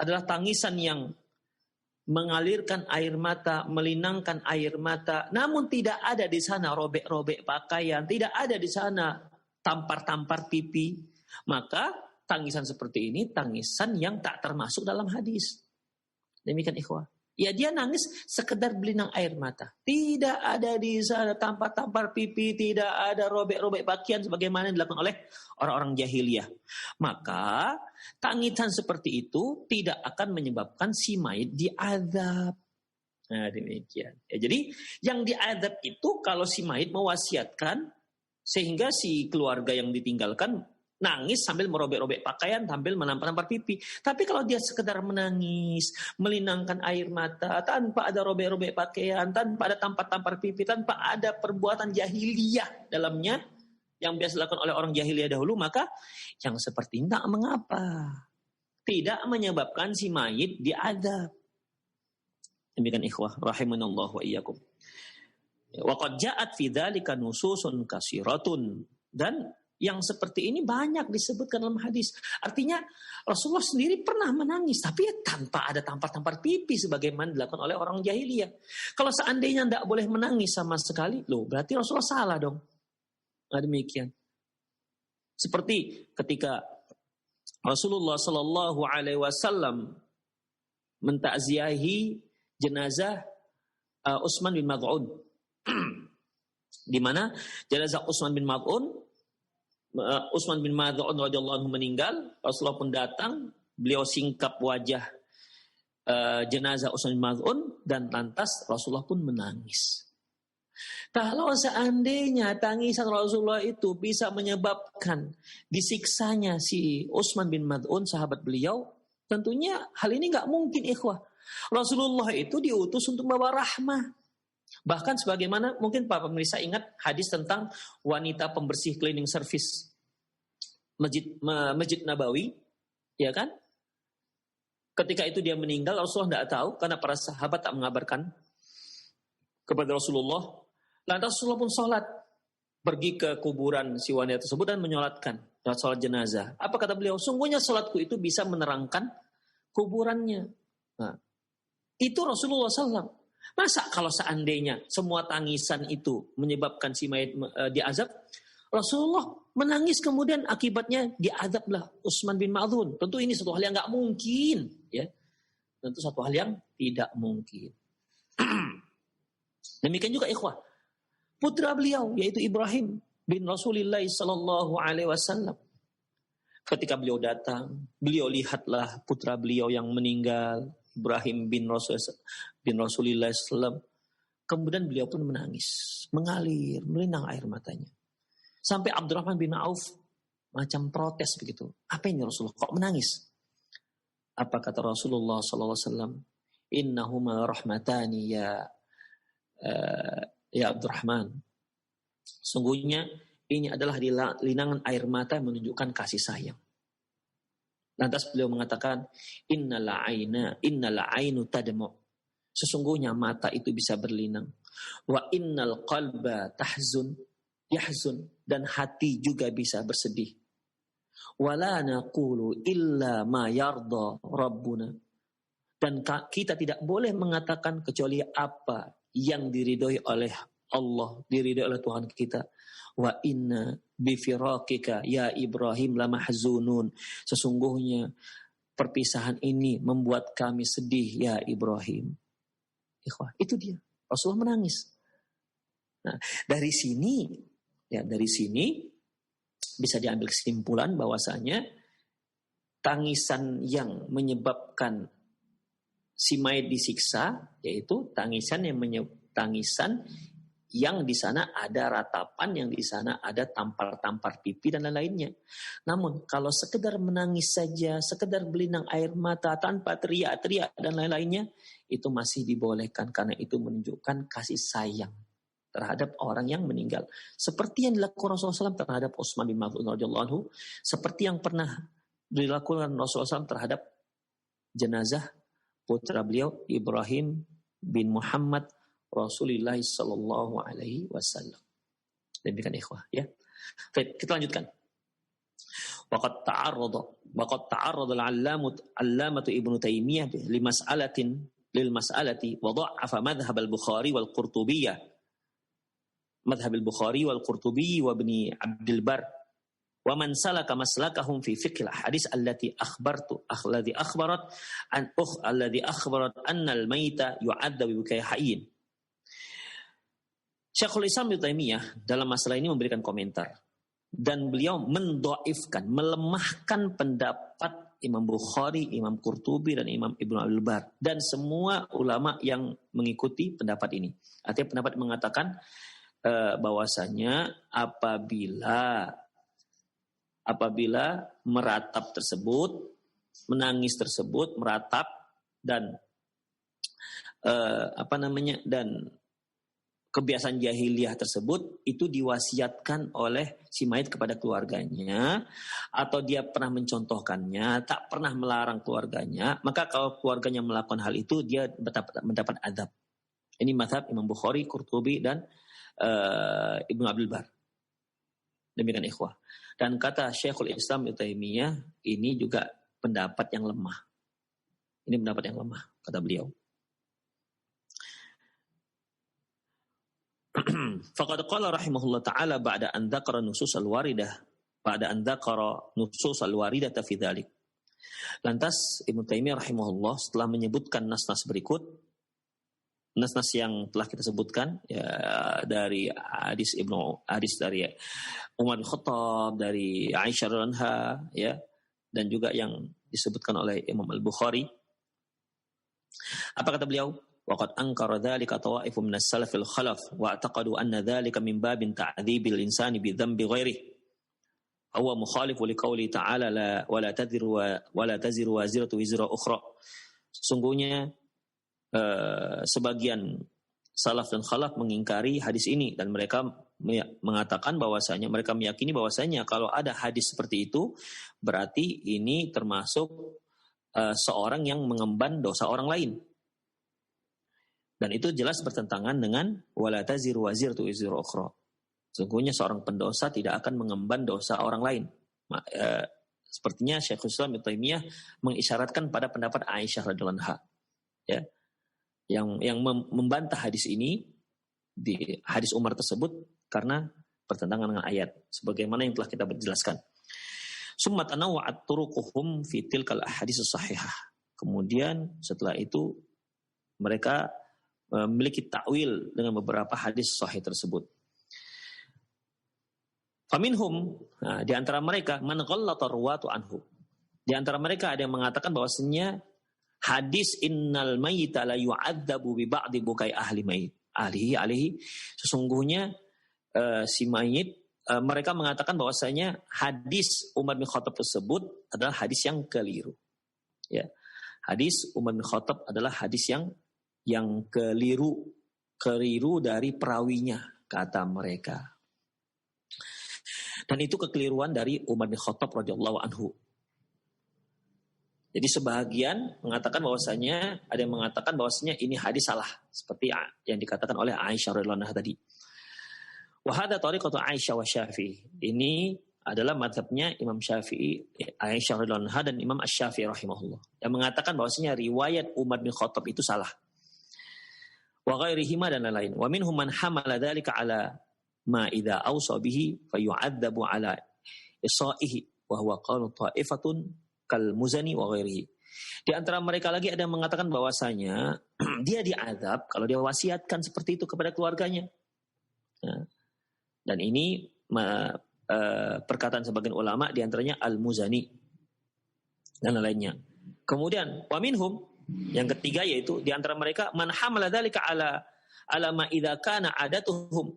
adalah tangisan yang mengalirkan air mata, melinangkan air mata, namun tidak ada di sana robek-robek pakaian, tidak ada di sana tampar-tampar pipi, maka tangisan seperti ini tangisan yang tak termasuk dalam hadis. Demikian ikhwah. Ya, dia nangis sekedar belinang air mata. Tidak ada di sana tampar-tampar pipi, tidak ada robek-robek pakaian sebagaimana yang dilakukan oleh orang-orang jahiliyah. Maka tangisan seperti itu tidak akan menyebabkan si mayit diazab. Nah, demikian. Ya, jadi yang diazab itu kalau si mayit mewasiatkan sehingga si keluarga yang ditinggalkan nangis sambil merobek-robek pakaian, sambil menampar-nampar pipi. Tapi kalau dia sekedar menangis, melinangkan air mata, tanpa ada robek-robek pakaian, tanpa ada tampar-tampar pipi, tanpa ada perbuatan jahiliyah dalamnya, yang biasa dilakukan oleh orang jahiliyah dahulu, maka yang seperti ini tak mengapa. Tidak menyebabkan si mayit diadab. Demikian ikhwah, rahimanallah wa iyyakum. Wa qad ja'at fi dzalika nususun katsiratun, dan yang seperti ini banyak disebutkan dalam hadis. Artinya Rasulullah sendiri pernah menangis, tapi tanpa ada tampar-tampar pipi sebagaimana dilakukan oleh orang jahiliyah. Kalau seandainya tidak boleh menangis sama sekali, berarti Rasulullah salah dong. Nah, demikian. Seperti ketika Rasulullah Shallallahu Alaihi Wasallam mentakziahi jenazah Utsman bin Maz'un, di mana jenazah Utsman bin Maz'un radhiyallahu anhu meninggal, Rasulullah pun datang, beliau singkap wajah jenazah Utsman bin Maz'un dan lantas Rasulullah pun menangis. Kalau seandainya tangisan Rasulullah itu bisa menyebabkan disiksanya si Utsman bin Mad'un, sahabat beliau, tentunya hal ini nggak mungkin, ikhwah. Rasulullah itu diutus untuk membawa rahmah. Bahkan sebagaimana mungkin Pak pemirsa ingat hadis tentang wanita pembersih cleaning service Masjid Nabawi, ya kan? Ketika itu dia meninggal, Rasulullah tidak tahu karena para sahabat tak mengabarkan kepada Rasulullah. Lantas Rasulullah pun sholat, pergi ke kuburan si wanita tersebut dan menyolatkan sholat jenazah. Apa kata beliau? Sungguhnya sholatku itu bisa menerangkan kuburannya. Nah, itu Rasulullah SAW. Masa kalau seandainya semua tangisan itu menyebabkan si mayit diazab, Rasulullah menangis kemudian akibatnya diazablah Utsman bin Mad'un. Tentu ini satu hal yang nggak mungkin, ya. Tentu satu hal yang tidak mungkin. Demikian juga ikhwah, putra beliau yaitu Ibrahim bin Rasulullah sallallahu alaihi wasallam. Ketika beliau datang, beliau lihatlah putra beliau yang meninggal, Ibrahim bin Rasulullah sallallahu. Kemudian beliau pun menangis, mengalir, melinang air matanya. Sampai Abdurrahman bin Auf macam protes begitu. Apa ini Rasulullah? Kok menangis? Apa kata Rasulullah sallallahu alaihi wasallam? Innahuma rahmatani ya Abdurrahman. Sungguhnya ini adalah linangan air mata yang menunjukkan kasih sayang. Lantas beliau mengatakan, innal ainu tadmu. Sesungguhnya mata itu bisa berlinang. Wa innal qalba yahzun, dan hati juga bisa bersedih. Wala naqulu illa ma yarda rabbuna. Dan kita tidak boleh mengatakan kecuali apa yang diridhoi oleh Allah, diridhoi oleh Tuhan kita. Wa inna bifiraqika ya Ibrahim lamahzunun. Sesungguhnya perpisahan ini membuat kami sedih ya Ibrahim. Ikhwah, itu dia. Rasulullah menangis. Nah, dari sini bisa diambil kesimpulan bahwasanya tangisan yang menyebabkan si mayit disiksa, yaitu tangisan yang di sana ada ratapan, yang di sana ada tampar-tampar pipi dan lain-lainnya. Namun kalau sekedar menangis saja, sekedar berlinang air mata tanpa teriak-teriak dan lain-lainnya, itu masih dibolehkan karena itu menunjukkan kasih sayang terhadap orang yang meninggal. Seperti yang dilakukan Rasulullah SAW terhadap Utsman bin Mad'un radhiyallahu anhu, seperti yang pernah dilakukan Rasulullah SAW terhadap jenazah putra beliau Ibrahim bin Muhammad Rasulullah sallallahu alaihi wasallam. Demikian ikhwah, ya. Baik, kita lanjutkan. Waqad ta'arrada al-'allamatu Ibnu Taimiyah lil mas'alati wa dha'afa madhhab al-Bukhari wal Qurtubiyyah. Madhhab al-Bukhari wal Qurtubi wa Ibni Abdul Bar wa man salaka maslakahum fi fiqh al-hadis allati akhbarat anna al-maita yu'adzabu bi hayyin. Syekhul Islam Ibnu Taimiyah dalam masalah ini memberikan komentar dan beliau mendoifkan, melemahkan pendapat Imam Bukhari, Imam Qurtubi dan Imam Ibnu Abdul Bar dan semua ulama yang mengikuti pendapat ini. Artinya pendapat mengatakan bahwasanya apabila meratap tersebut, menangis tersebut, meratap dan dan kebiasaan jahiliyah tersebut itu diwasiatkan oleh si mayit kepada keluarganya atau dia pernah mencontohkannya, tak pernah melarang keluarganya, maka kalau keluarganya melakukan hal itu dia mendapat adab. Ini mazhab Imam Bukhari, Qurtubi dan Ibnu Abdul Bar. Demikian ikhwah. Dan kata Syekhul Islam Ibnu Taimiyah, ini juga pendapat yang lemah. Ini pendapat yang lemah, kata beliau. Faqad qala rahimahullah ta'ala ba'da an dzakara nusus al-waridah fi dzalik. Lantas Ibnu Taimiyah rahimahullah setelah menyebutkan nas-nas berikut, nas-nas yang telah kita sebutkan ya, dari hadis dari Umar bin Khattab, dari Aisyah radhiyallahu anha, ya, dan juga yang disebutkan oleh Imam Al-Bukhari. Apa kata beliau? وقد أنكر ذلك طوائف من السلف الخلف واعتقدوا أن ذلك من باب تعذيب الإنسان بذنب غيره هو مخالف لقوله تعالى ولا تزر وازرة وزر أخرى. Sesungguhnya sebagian salaf dan khalaf mengingkari hadis ini dan mereka mengatakan bahwasanya mereka meyakini bahwasanya kalau ada hadis seperti itu berarti ini termasuk seorang yang mengemban dosa orang lain. Dan itu jelas bertentangan dengan wala taziru waziratu wizra ukhra. Sesungguhnya seorang pendosa tidak akan mengemban dosa orang lain. Sepertinya Syekhul Islam Ibnu Taimiyah mengisyaratkan pada pendapat Aisyah radhiyallahu anha, ya, yang membantah hadis ini di hadis Umar tersebut karena bertentangan dengan ayat sebagaimana yang telah kita jelaskan. Summa tanawwa'at turuquhum fi tilkal ahadits sahihah. Kemudian setelah itu mereka memiliki takwil dengan beberapa hadis sahih tersebut. Faminhum, di antara mereka man ghallata ruwatu anhu. Di antara mereka ada yang mengatakan bahwasanya hadis innal mayyita la yu'adzabu bi ba'di bukai ahlihi sesungguhnya si mayit, mereka mengatakan bahwasanya hadis Umar bin Khattab tersebut adalah hadis yang keliru. Ya. Hadis Umar bin Khattab adalah hadis yang keliru dari perawinya, kata mereka. Dan itu kekeliruan dari Umar bin Khattab radhiyallahu anhu. Jadi sebagian mengatakan bahwasanya, ada yang mengatakan bahwasanya ini hadis salah, seperti yang dikatakan oleh Aisyah radhiyallahu anha tadi. Wa hadza tariqatu Aisyah wa Syafi'i. Ini adalah mazhabnya Imam Syafi'i, Aisyah radhiyallahu anha dan Imam Asy-Syafi'i rahimahullah, yang mengatakan bahwasanya riwayat Umar bin Khattab itu salah. Wa ghairihima dan lain-lain. Wa minhum man hamala dzalika ala ma idza awsa bihi fayu'adzabu ala isaihi wa huwa qalu ta'ifatun kal Muzani wa ghairihi. Di antara mereka lagi ada yang mengatakan bahwasanya dia diazab kalau dia wasiatkan seperti itu kepada keluarganya. Nah, dan ini perkataan sebagian ulama di antaranya Al-Muzani dan lainnya. Kemudian wa minhum, yang ketiga yaitu di antara mereka man hamala dzalika ala ma idza kana adatuhum.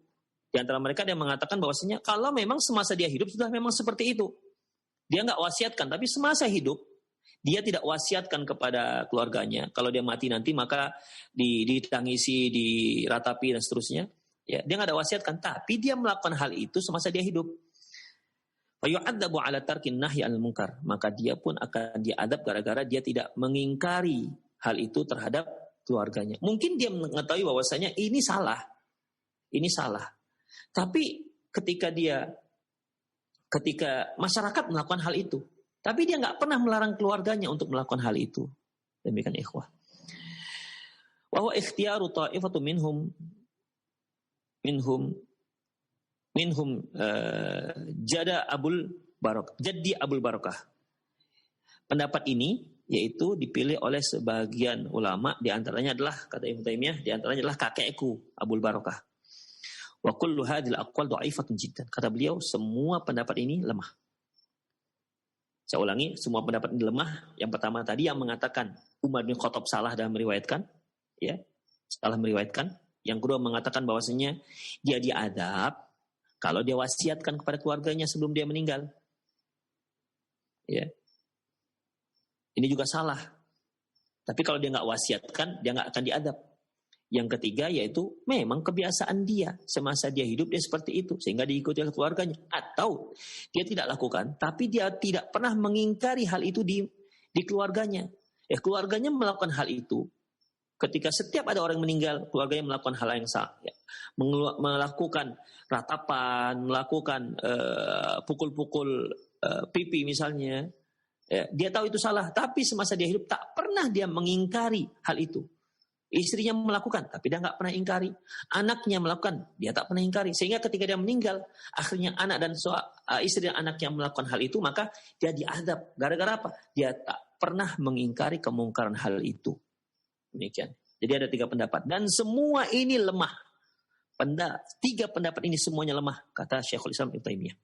Di antara mereka dia mengatakan bahwasanya kalau memang semasa dia hidup sudah memang seperti itu. Dia enggak wasiatkan, tapi semasa hidup dia tidak wasiatkan kepada keluarganya. Kalau dia mati nanti maka ditangisi, diratapi dan seterusnya. Ya, dia enggak ada wasiatkan, tapi dia melakukan hal itu semasa dia hidup. Fa yu'adzabu ala tarkin nahyi anil munkar, maka dia pun akan diadab gara-gara dia tidak mengingkari hal itu terhadap keluarganya. Mungkin dia mengetahui bahwasanya ini salah. Ini salah. Tapi ketika masyarakat melakukan hal itu, tapi dia enggak pernah melarang keluarganya untuk melakukan hal itu. Demikian ikhwah. Wa huwa ikhtiyaru ta'ifatu minhum Jaddi Abul Barakah. Pendapat ini yaitu dipilih oleh sebagian ulama, di antaranya adalah kata Ibnu Taimiyah, di antaranya adalah kakekku Abul Barakah. Wa kullu hadhil aqwal dha'ifatun jiddan. Kata beliau semua pendapat ini lemah. Saya ulangi, semua pendapat ini lemah. Yang pertama tadi yang mengatakan Umar bin Khattab salah dalam meriwayatkan, ya, salah meriwayatkan. Yang kedua mengatakan bahwasanya dia diadab kalau dia wasiatkan kepada keluarganya sebelum dia meninggal. Ya. Ini juga salah. Tapi kalau dia nggak wasiatkan, dia nggak akan diadab. Yang ketiga yaitu memang kebiasaan dia. Semasa dia hidup dia seperti itu. Sehingga diikuti oleh keluarganya. Atau dia tidak lakukan, tapi dia tidak pernah mengingkari hal itu di keluarganya. Keluarganya melakukan hal itu. Ketika setiap ada orang yang meninggal, keluarganya melakukan hal yang sama. Ya. Melakukan ratapan, melakukan pukul-pukul pipi misalnya. Ya, dia tahu itu salah, tapi semasa dia hidup tak pernah dia mengingkari hal itu. Istrinya melakukan, tapi dia nggak pernah ingkari. Anaknya melakukan, dia tak pernah ingkari. Sehingga ketika dia meninggal, akhirnya anak dan istri dan anaknya melakukan hal itu, maka dia diazab. Gara-gara apa? Dia tak pernah mengingkari kemungkaran hal itu. Demikian. Jadi ada 3 pendapat. Dan semua ini lemah. 3 pendapat ini semuanya lemah. Kata Syekhul Islam Ibnu Taimiyah.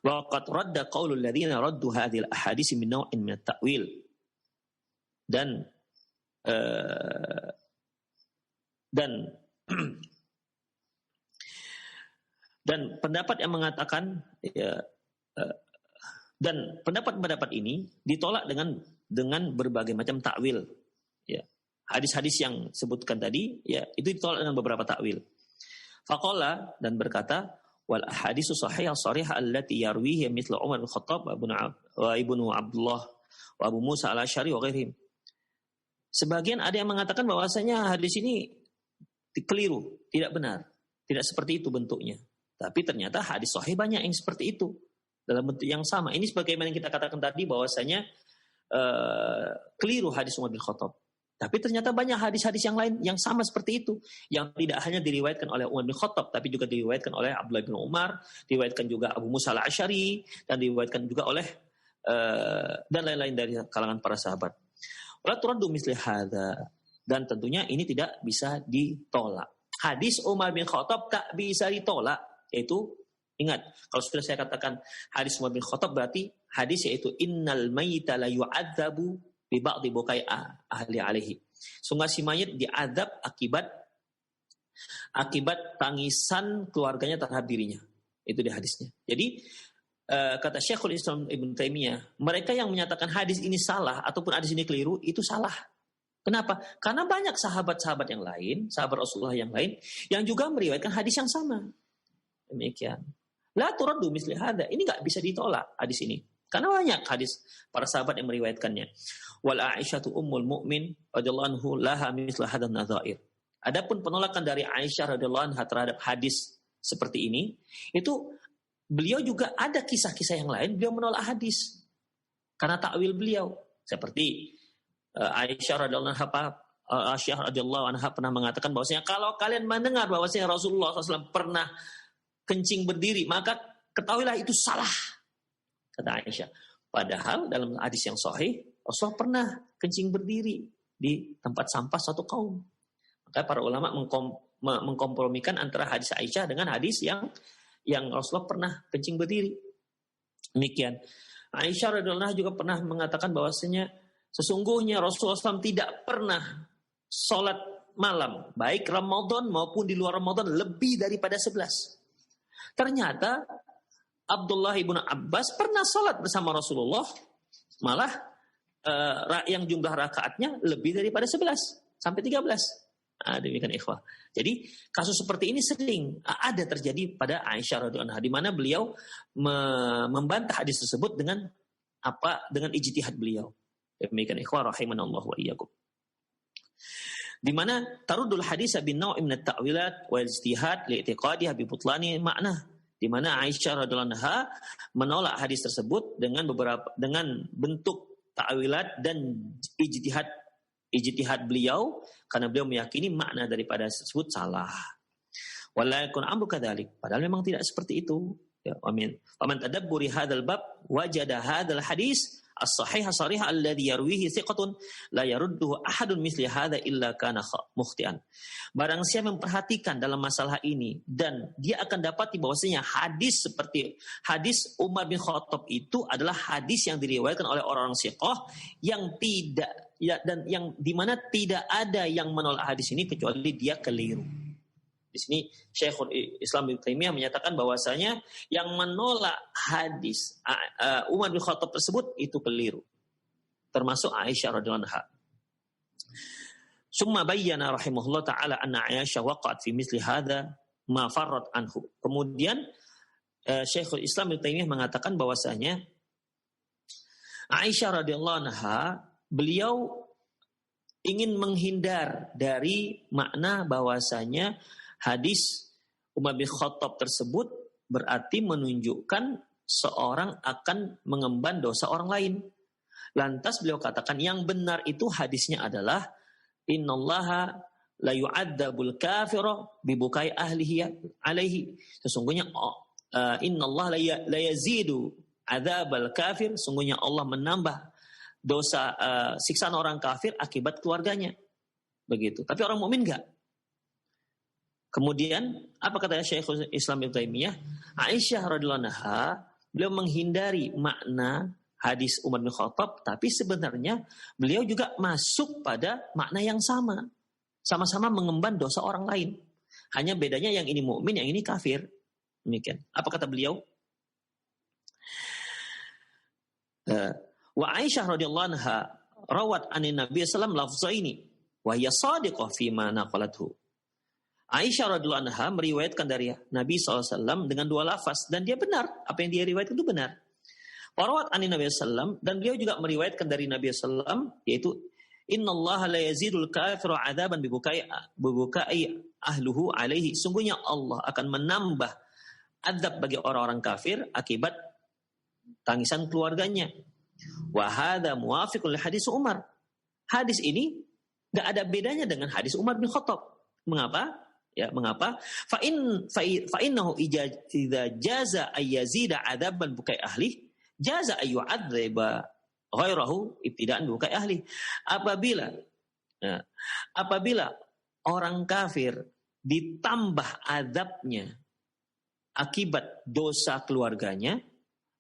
Wa qad radda qaulul ladzina raddu hadhil ahadits min naw'in min at-ta'wil. Dan Dan dan pendapat yang mengatakan ya, dan pendapat-pendapat ini ditolak dengan berbagai macam takwil. Ya. Hadis-hadis yang sebutkan tadi, ya itu ditolak dengan beberapa takwil. Faqala, dan berkata, wal ahadisu sahihah sharihah allati yarwihi mithlu Umar bin Khattab wa ibnu Abdullah wa Abu Musa al-Asy'ari wa ghairihim. Sebagian ada yang mengatakan bahwasanya hadis ini keliru, tidak benar, tidak seperti itu bentuknya. Tapi ternyata hadis sahih banyak yang seperti itu dalam bentuk yang sama. Ini sebagaimana yang kita katakan tadi bahwasanya keliru hadis Umar bin Khattab. Tapi ternyata banyak hadis-hadis yang lain yang sama seperti itu, yang tidak hanya diriwayatkan oleh Umar bin Khattab, tapi juga diriwayatkan oleh Abdullah bin Umar, diriwayatkan juga Abu Musa al-Asy'ari, dan diriwayatkan juga oleh dan lain-lain dari kalangan para sahabat. Wala turaddu misli hadza, dan tentunya ini tidak bisa ditolak. Hadis Umar bin Khattab tak bisa ditolak, yaitu ingat, kalau sudah saya katakan hadis Umar bin Khattab berarti hadis yaitu innal mayyita la yu'adzabu bi ba'dhi bukai ahli alaihi. Sungguh si mayit diadab akibat tangisan keluarganya terhadap dirinya. Itu di hadisnya. Jadi kata Syekhul Islam Ibn Taimiyah, mereka yang menyatakan hadis ini salah ataupun hadis ini keliru itu salah. Kenapa? Karena banyak sahabat-sahabat yang lain, sahabat Rasulullah yang lain yang juga meriwayatkan hadis yang sama. Demikian. La turaddu misli hadza. Ini enggak bisa ditolak hadis ini. Karena banyak hadis para sahabat yang meriwayatkannya. Wal Aisyatu ummul mu'min radhiyallahu anhu laha misla hadan nadzair. Adapun penolakan dari Aisyah radhiyallahu anha terhadap hadis seperti ini, itu beliau juga ada kisah-kisah yang lain beliau menolak hadis karena takwil beliau. Seperti Aisyah radhiyallahu anha pernah mengatakan bahwasanya kalau kalian mendengar bahwasanya Rasulullah SAW pernah kencing berdiri, maka ketahuilah itu salah, kata Aisyah. Padahal dalam hadis yang sahih, Rasulullah pernah kencing berdiri di tempat sampah suatu kaum. Maka para ulama mengkompromikan antara hadis Aisyah dengan hadis yang Rasulullah pernah kencing berdiri. Demikian. Aisyah radhiyallahu anha juga pernah mengatakan bahwasanya sesungguhnya Rasulullah SAW tidak pernah sholat malam, baik Ramadan maupun di luar Ramadan, lebih daripada 11. Ternyata Abdullah ibn Abbas pernah sholat bersama Rasulullah, malah yang jumlah rakaatnya lebih daripada 11 sampai 13. Demikian ikhwah. Jadi kasus seperti ini sering ada terjadi pada Aisyah radhiyallahu anha, di mana beliau membantah hadis tersebut dengan ijtihad beliau. Demikian ikhwah rahimanallahu wa iyyakum. Di mana tarudul hadis bin naw' min at-ta'wilat wa ijtihad li i'tiqadiha bi butlani makna, di mana Aisyah radhiyallahu anha menolak hadis tersebut dengan bentuk ta'wilat dan ijtihad beliau karena beliau meyakini makna daripada tersebut salah. Wala yakun amru kadzalik, padahal memang tidak seperti itu. Ya, amin. Faman tadabburi hadzal bab wajada hadzal hadis as-sahih as-sarih alladhi yarwihi thiqatun la yarudduhu ahadun misli hadza illa kana mukhtian. Barang siapa memperhatikan dalam masalah ini dan dia akan dapati bahwasanya hadis seperti hadis Umar bin Khattab itu adalah hadis yang diriwayatkan oleh orang-orang thiqah yang tidak dan yang di mana tidak ada yang menolak hadis ini kecuali dia keliru. Di sini Syekhul Islam Ibnu Taimiyah menyatakan bahwasanya yang menolak hadis Umar bin Khattab tersebut itu keliru, termasuk Aisyah radhiyallahu anha. Summa bayyana rahimahullah taala anna Aisyah waqa'at fi misli hadza ma farrat anhu. Kemudian Syekhul Islam Ibnu Taimiyah mengatakan bahwasanya Aisyah radhiyallahu anha beliau ingin menghindar dari makna bahwasanya hadis Umar bin Khattab tersebut berarti menunjukkan seorang akan mengemban dosa orang lain. Lantas beliau katakan yang benar itu hadisnya adalah innallaha la yu'adzabul kafira bibukai ahlihi alaihi. Sesungguhnya innallaha la yazidu adzabal kafir, sungguhnya Allah menambah dosa siksaan orang kafir akibat keluarganya. Begitu. Tapi orang mukmin enggak. Kemudian apa kata Syekhul Islam Ibnu Taimiyah? Aisyah radhiyallahu anha beliau menghindari makna hadis Umar bin Khattab, tapi sebenarnya beliau juga masuk pada makna yang sama. Sama-sama mengemban dosa orang lain. Hanya bedanya yang ini mukmin, yang ini kafir. Demikian. Apa kata beliau? Wa Aisyah radhiyallahu anha rawat anin Nabi sallallahu alaihi wasallam lafzaini wa hiya shadiqah fi ma naqalathu. Aisyah radhiyallahu anha meriwayatkan dari Nabi SAW dengan dua lafaz dan dia benar, apa yang dia riwayatkan itu benar. Warawat anin Nabi SAW dan beliau juga meriwayatkan dari Nabi SAW yaitu innallaha la yazidul kafiru adzaban bibukai ahluhu alaihi. Sungguhnya Allah akan menambah azab bagi orang-orang kafir akibat tangisan keluarganya. Wa hadza muwafiqun li hadis Umar. Hadis ini enggak ada bedanya dengan hadis Umar bin Khattab. Mengapa? Ya, mengapa? Fa innahu idza jaza ayyazida adaban bukai ahli, jaza ayyu'adzaba ghairahu ibtida'an bukai ahli. Apabila orang kafir ditambah azabnya akibat dosa keluarganya,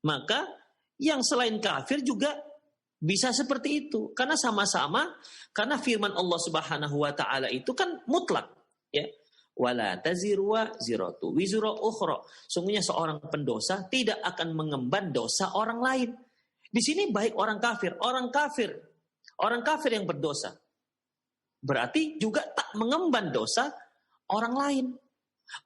maka yang selain kafir juga bisa seperti itu. Karena sama-sama, karena firman Allah Subhanahu wa taala itu kan mutlak, ya. Wala taziru waziratu wizra ukhra. Sungguhnya seorang pendosa tidak akan mengemban dosa orang lain. Di sini baik orang kafir yang berdosa berarti juga tak mengemban dosa orang lain.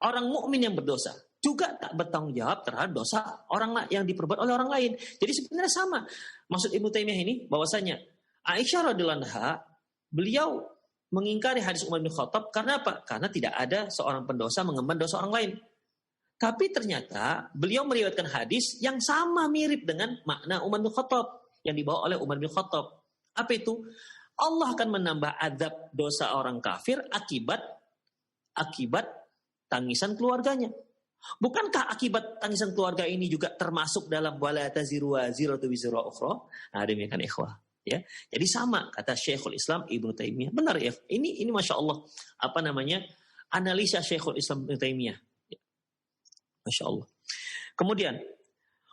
Orang mukmin yang berdosa juga tak bertanggung jawab terhadap dosa orang yang diperbuat oleh orang lain. Jadi sebenarnya sama. Maksud Ibnu Taimiyah ini bahwasanya Aisyah radhiyallahu anha beliau mengingkari hadis Umar bin Khattab karena apa? Karena tidak ada seorang pendosa mengemban dosa orang lain. Tapi ternyata beliau meriwayatkan hadis yang sama mirip dengan makna Umar bin Khattab yang dibawa oleh Umar bin Khattab. Apa itu? Allah akan menambah azab dosa orang kafir akibat tangisan keluarganya. Bukankah akibat tangisan keluarga ini juga termasuk dalam wala taziru waziratu wizra ukhra? Nah, demikian ikhwah. Ya, jadi sama kata Syekhul Islam Ibnu Taimiyah. Benar ya? Ini Masya Allah analisa Syekhul Islam Ibnu Taimiyah. Ya. Masya Allah. Kemudian,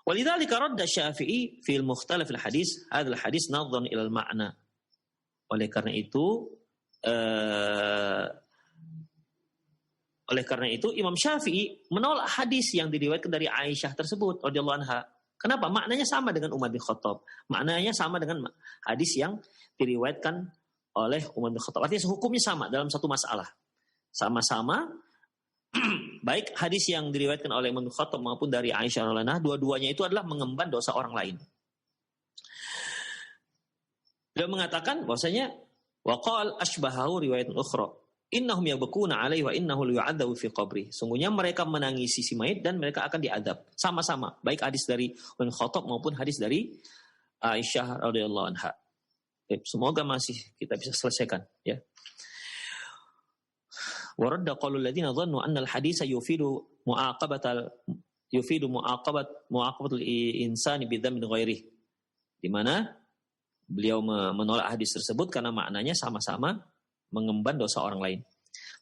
walidzalika radda Syafi'i fil mukhtalaf al hadis, hadzal hadis nadhan ila al ma'na. Oleh karena itu Imam Syafi'i menolak hadis yang diriwayatkan dari Aisyah tersebut radhiyallahu anha. Kenapa? Maknanya sama dengan Umar bin Khattab. Maknanya sama dengan hadis yang diriwayatkan oleh Umar bin Khattab. Artinya hukumnya sama dalam satu masalah. Sama-sama, baik hadis yang diriwayatkan oleh Umar bin Khattab maupun dari Aisyah radhiyallahu anha, dua-duanya itu adalah mengemban dosa orang lain. Beliau mengatakan bahwasanya waqal ashbahahu riwayatun ukhra. Innahum yabkuna alaihi wa innahu yu'adzabu fi qabri. Sungguhnya mereka menangisi si mayit dan mereka akan diadab. Sama-sama, baik hadis dari Ibnu Khattab maupun hadis dari Aisyah radhiyallahu anha. Semoga masih kita bisa selesaikan, ya. Wa radda qaulul ladzina dhannu anna al-haditsa yufidu mu'aqabatul insani bi dzambin ghairihi. Di mana beliau menolak hadis tersebut karena maknanya sama-sama mengemban dosa orang lain.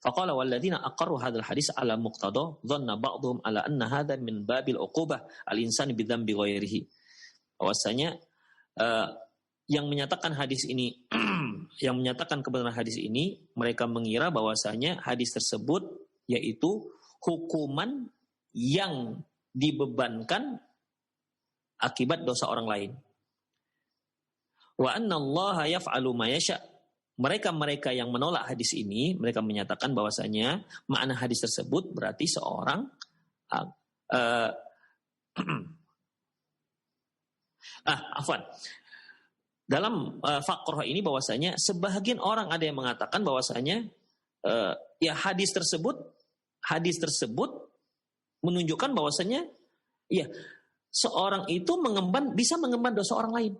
Faqala walladzina aqarru hadzal hadis ala muqtada dhanna ba'dhum ala anna hadha min babil uqubah al-insani bi dzambi ghairihi. Bahwasanya yang menyatakan hadis ini yang menyatakan kebenaran hadis ini mereka mengira bahwasanya hadis tersebut yaitu hukuman yang dibebankan akibat dosa orang lain. Wa anna Allah yaf'alu ma yasha'. Mereka yang menolak hadis ini, mereka menyatakan bahwasanya makna hadis tersebut berarti seorang dalam faqrah ini bahwasanya sebahagian orang ada yang mengatakan bahwasanya ya hadis tersebut menunjukkan bahwasanya ya seorang itu bisa mengemban dosa orang lain.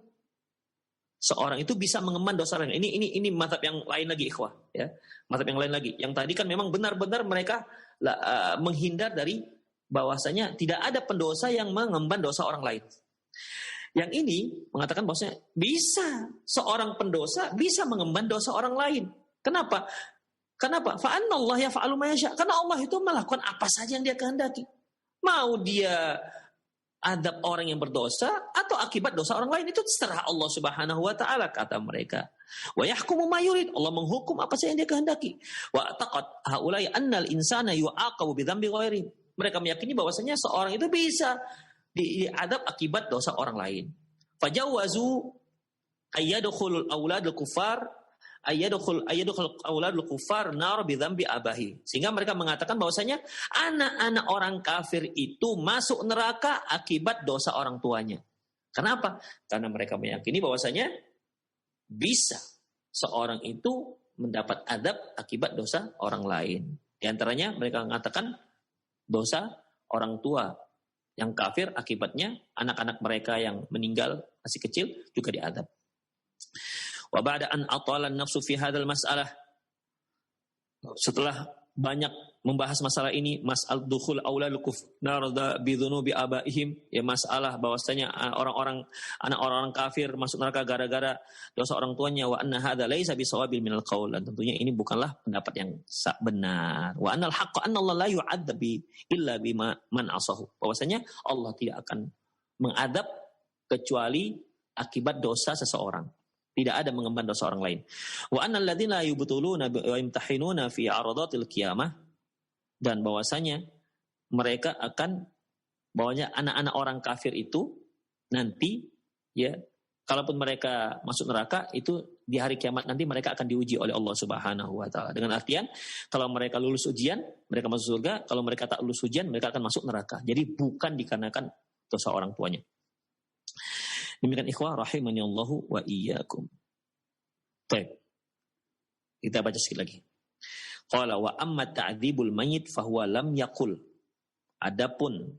Seorang itu bisa mengemban dosa lain. Ini mazhab yang lain lagi, ikhwah. Ya, mazhab yang lain lagi. Yang tadi kan memang benar-benar mereka menghindar dari bahwasanya tidak ada pendosa yang mengemban dosa orang lain. Yang ini mengatakan bahwasanya bisa seorang pendosa bisa mengemban dosa orang lain. Kenapa? Fa'anna Allah yaf'alu ma yasha. Karena Allah itu melakukan apa saja yang Dia kehendaki. Mau dia adab orang yang berdosa atau akibat dosa orang lain, itu terserah Allah Subhanahu wa taala, kata mereka. Wa yahkumu ma yurid, Allah menghukum apa saja yang Dia kehendaki. Wa taqad haula'i annal insana yu'aqabu bi dzambi ghairi. Mereka meyakini bahwasanya seorang itu bisa diadab akibat dosa orang lain. Fajawazu ayyadkhulul auladul kufar ayyadkhul auladul kufar nar bi dzambi abahi. Sehingga mereka mengatakan bahwasanya anak-anak orang kafir itu masuk neraka akibat dosa orang tuanya. Kenapa? Karena mereka meyakini bahwasanya bisa seorang itu mendapat adab akibat dosa orang lain. Di antaranya mereka mengatakan dosa orang tua yang kafir, akibatnya anak-anak mereka yang meninggal masih kecil juga diadab. Wa ba'da an atala an-nafsu fi hadzal mas'alah, setelah banyak membahas masalah ini, mas'al dukhul auladul kufar bi dzunubi abaihim, ya masalah bahwasanya orang-orang kafir masuk neraka gara-gara dosa orang tuanya, wa anna hadza laisa bisawabil minal qaul, dan tentunya ini bukanlah pendapat yang benar. Wa annal haqqa anna Allah la yu'adzab illa bima man asahu, bahwasanya Allah tidak akan mengadab kecuali akibat dosa seseorang. Tidak ada mengemban dosa orang lain. Wa annal ladzina yubtuluna wa yamtahinuna fi aradatil qiyamah, dan bahwasanya mereka akan, bahwasanya anak-anak orang kafir itu nanti, ya, kalaupun mereka masuk neraka itu di hari kiamat nanti mereka akan diuji oleh Allah Subhanahu wa taala. Dengan artian kalau mereka lulus ujian, mereka masuk surga, kalau mereka tak lulus ujian, mereka akan masuk neraka. Jadi bukan dikarenakan dosa orang tuanya. Demikian ikhwah rahimani Allahu wa iyyakum. Baik. Kita baca sekali lagi. Qala wa amma ta'dzibul mayyit fa huwa lam yaqul. Adapun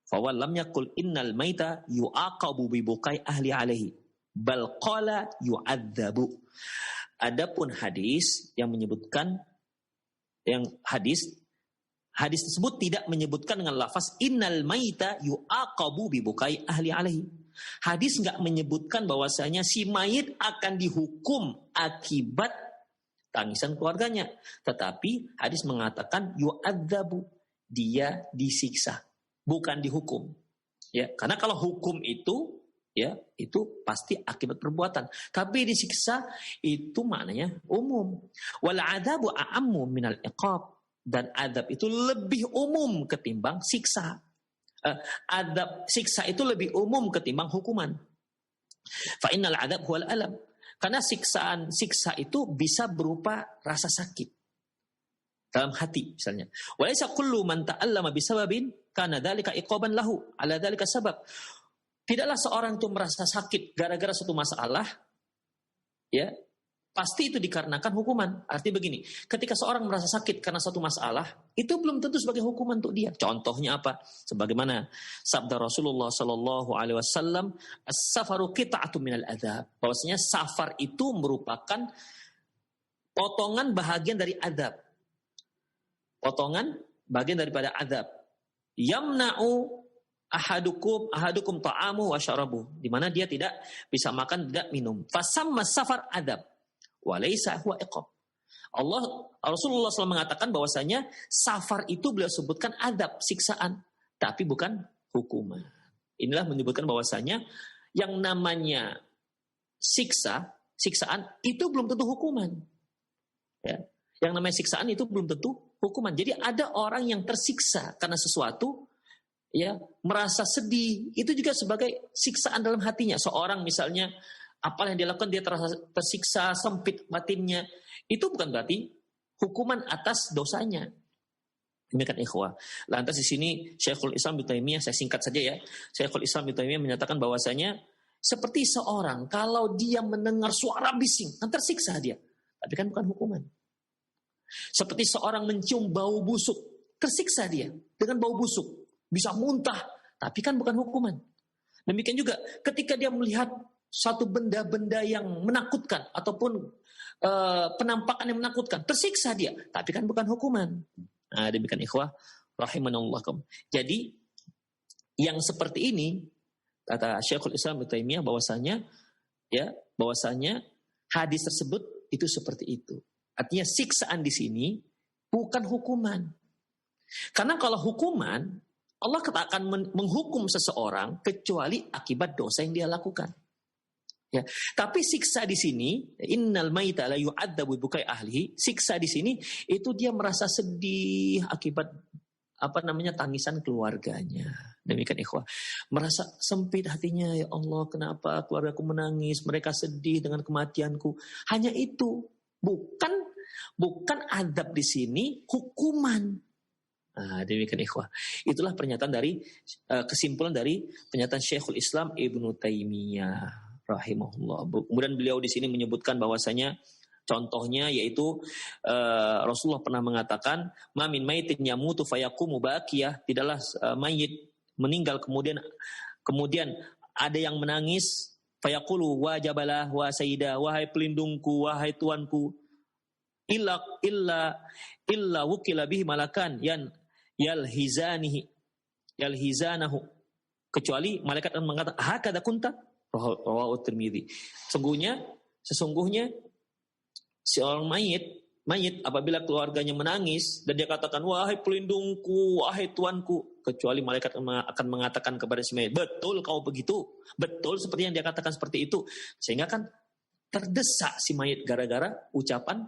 fa huwa lam yaqul innal maita yu'aqabu bi bukai ahli alaihi bal qala yu'adzabu. Adapun hadis yang menyebutkan hadis tersebut tidak menyebutkan dengan lafaz innal maita yu'aqabu bi bukai ahli alaihi. Hadis enggak menyebutkan bahwasanya si mayit akan dihukum akibat tangisan keluarganya, tetapi hadis mengatakan yu'adzabu, dia disiksa, bukan dihukum. Ya, karena kalau hukum itu, ya, itu pasti akibat perbuatan. Tapi disiksa itu maknanya umum. Wal adzabu a'ammu minal iqab, dan adab itu lebih umum ketimbang siksa. Adab siksa itu lebih umum ketimbang hukuman. Fa innal adab huwal alam. Karena siksa itu bisa berupa rasa sakit dalam hati misalnya. Wa laysa kullu man ta'allama bisababin kana dzalika iqaban lahu ala dzalika sabab. Tidaklah seorang itu merasa sakit gara-gara suatu masalah, ya, pasti itu dikarenakan hukuman. Arti begini, ketika seorang merasa sakit karena suatu masalah, itu belum tentu sebagai hukuman untuk dia. Contohnya apa? Sebagaimana sabda Rasulullah Sallallahu Alaihi Wasallam, as-safaru qita'atun minal adzab. Bahwasanya safar itu merupakan potongan bahagian dari adab. Potongan bagian daripada adab. Yamna'u ahadukum ta'amu wa syarabu. Di mana dia tidak bisa makan, tidak minum. Fasamma safar adab. Walaysa huwa iqab. Rasulullah SAW mengatakan bahwasanya safar itu beliau sebutkan adab, siksaan, tapi bukan hukuman. Inilah menyebutkan bahwasanya yang namanya siksaan itu belum tentu hukuman. Ya. Yang namanya siksaan itu belum tentu hukuman. Jadi ada orang yang tersiksa karena sesuatu, ya, merasa sedih, itu juga sebagai siksaan dalam hatinya. Seorang misalnya apa yang dilakukan, dia tersiksa, sempit batinnya, itu bukan berarti hukuman atas dosanya. Demikian ikhwah. Lantas di sini Syekhul Islam Ibnu Taimiyah, saya singkat saja ya. Syekhul Islam Ibnu Taimiyah menyatakan bahwasanya seperti seorang kalau dia mendengar suara bising, kan tersiksa dia, tapi kan bukan hukuman. Seperti seorang mencium bau busuk, tersiksa dia dengan bau busuk, bisa muntah, tapi kan bukan hukuman. Demikian juga ketika dia melihat satu benda-benda yang menakutkan ataupun penampakan yang menakutkan, tersiksa dia, tapi kan bukan hukuman. Nah, demikian ikhwah rahimanallah. Jadi yang seperti ini kata Syekhul Islam Ibnu Taimiyah bahwasanya hadis tersebut itu seperti itu. Artinya siksaan di sini bukan hukuman. Karena kalau hukuman Allah tak akan menghukum seseorang kecuali akibat dosa yang dia lakukan. Ya, tapi siksa di sini, innal maita la yu'adzabu bukai ahlihi, siksa di sini itu dia merasa sedih akibat tangisan keluarganya. Demikian ikhwah. Merasa sempit hatinya, ya Allah, kenapa keluargaku menangis, mereka sedih dengan kematianku. Hanya itu, bukan adab di sini, hukuman. Nah, demikian ikhwah. Itulah pernyataan dari kesimpulan dari pernyataan Syekhul Islam Ibnu Taimiyah rahimahullah. Kemudian beliau di sini menyebutkan bahwasanya contohnya yaitu Rasulullah pernah mengatakan, "Ma min maitin yamutu fayaqumu baqiyah." Tidaklah mayit meninggal kemudian ada yang menangis, fayaqulu wa jabalah wa sayyida, wahai pelindungku, wahai tuanku, illa wukila bihi malakan yalhizanahu, kecuali malaikat akan mengatakan hakadha kunta, rawahu Tirmidzi. Sesungguhnya seorang mayit apabila keluarganya menangis dan dia katakan wahai pelindungku, wahai tuanku, kecuali malaikat akan mengatakan kepada si mayit, betul kau begitu, betul seperti yang dia katakan seperti itu. Sehingga kan terdesak si mayit gara-gara ucapan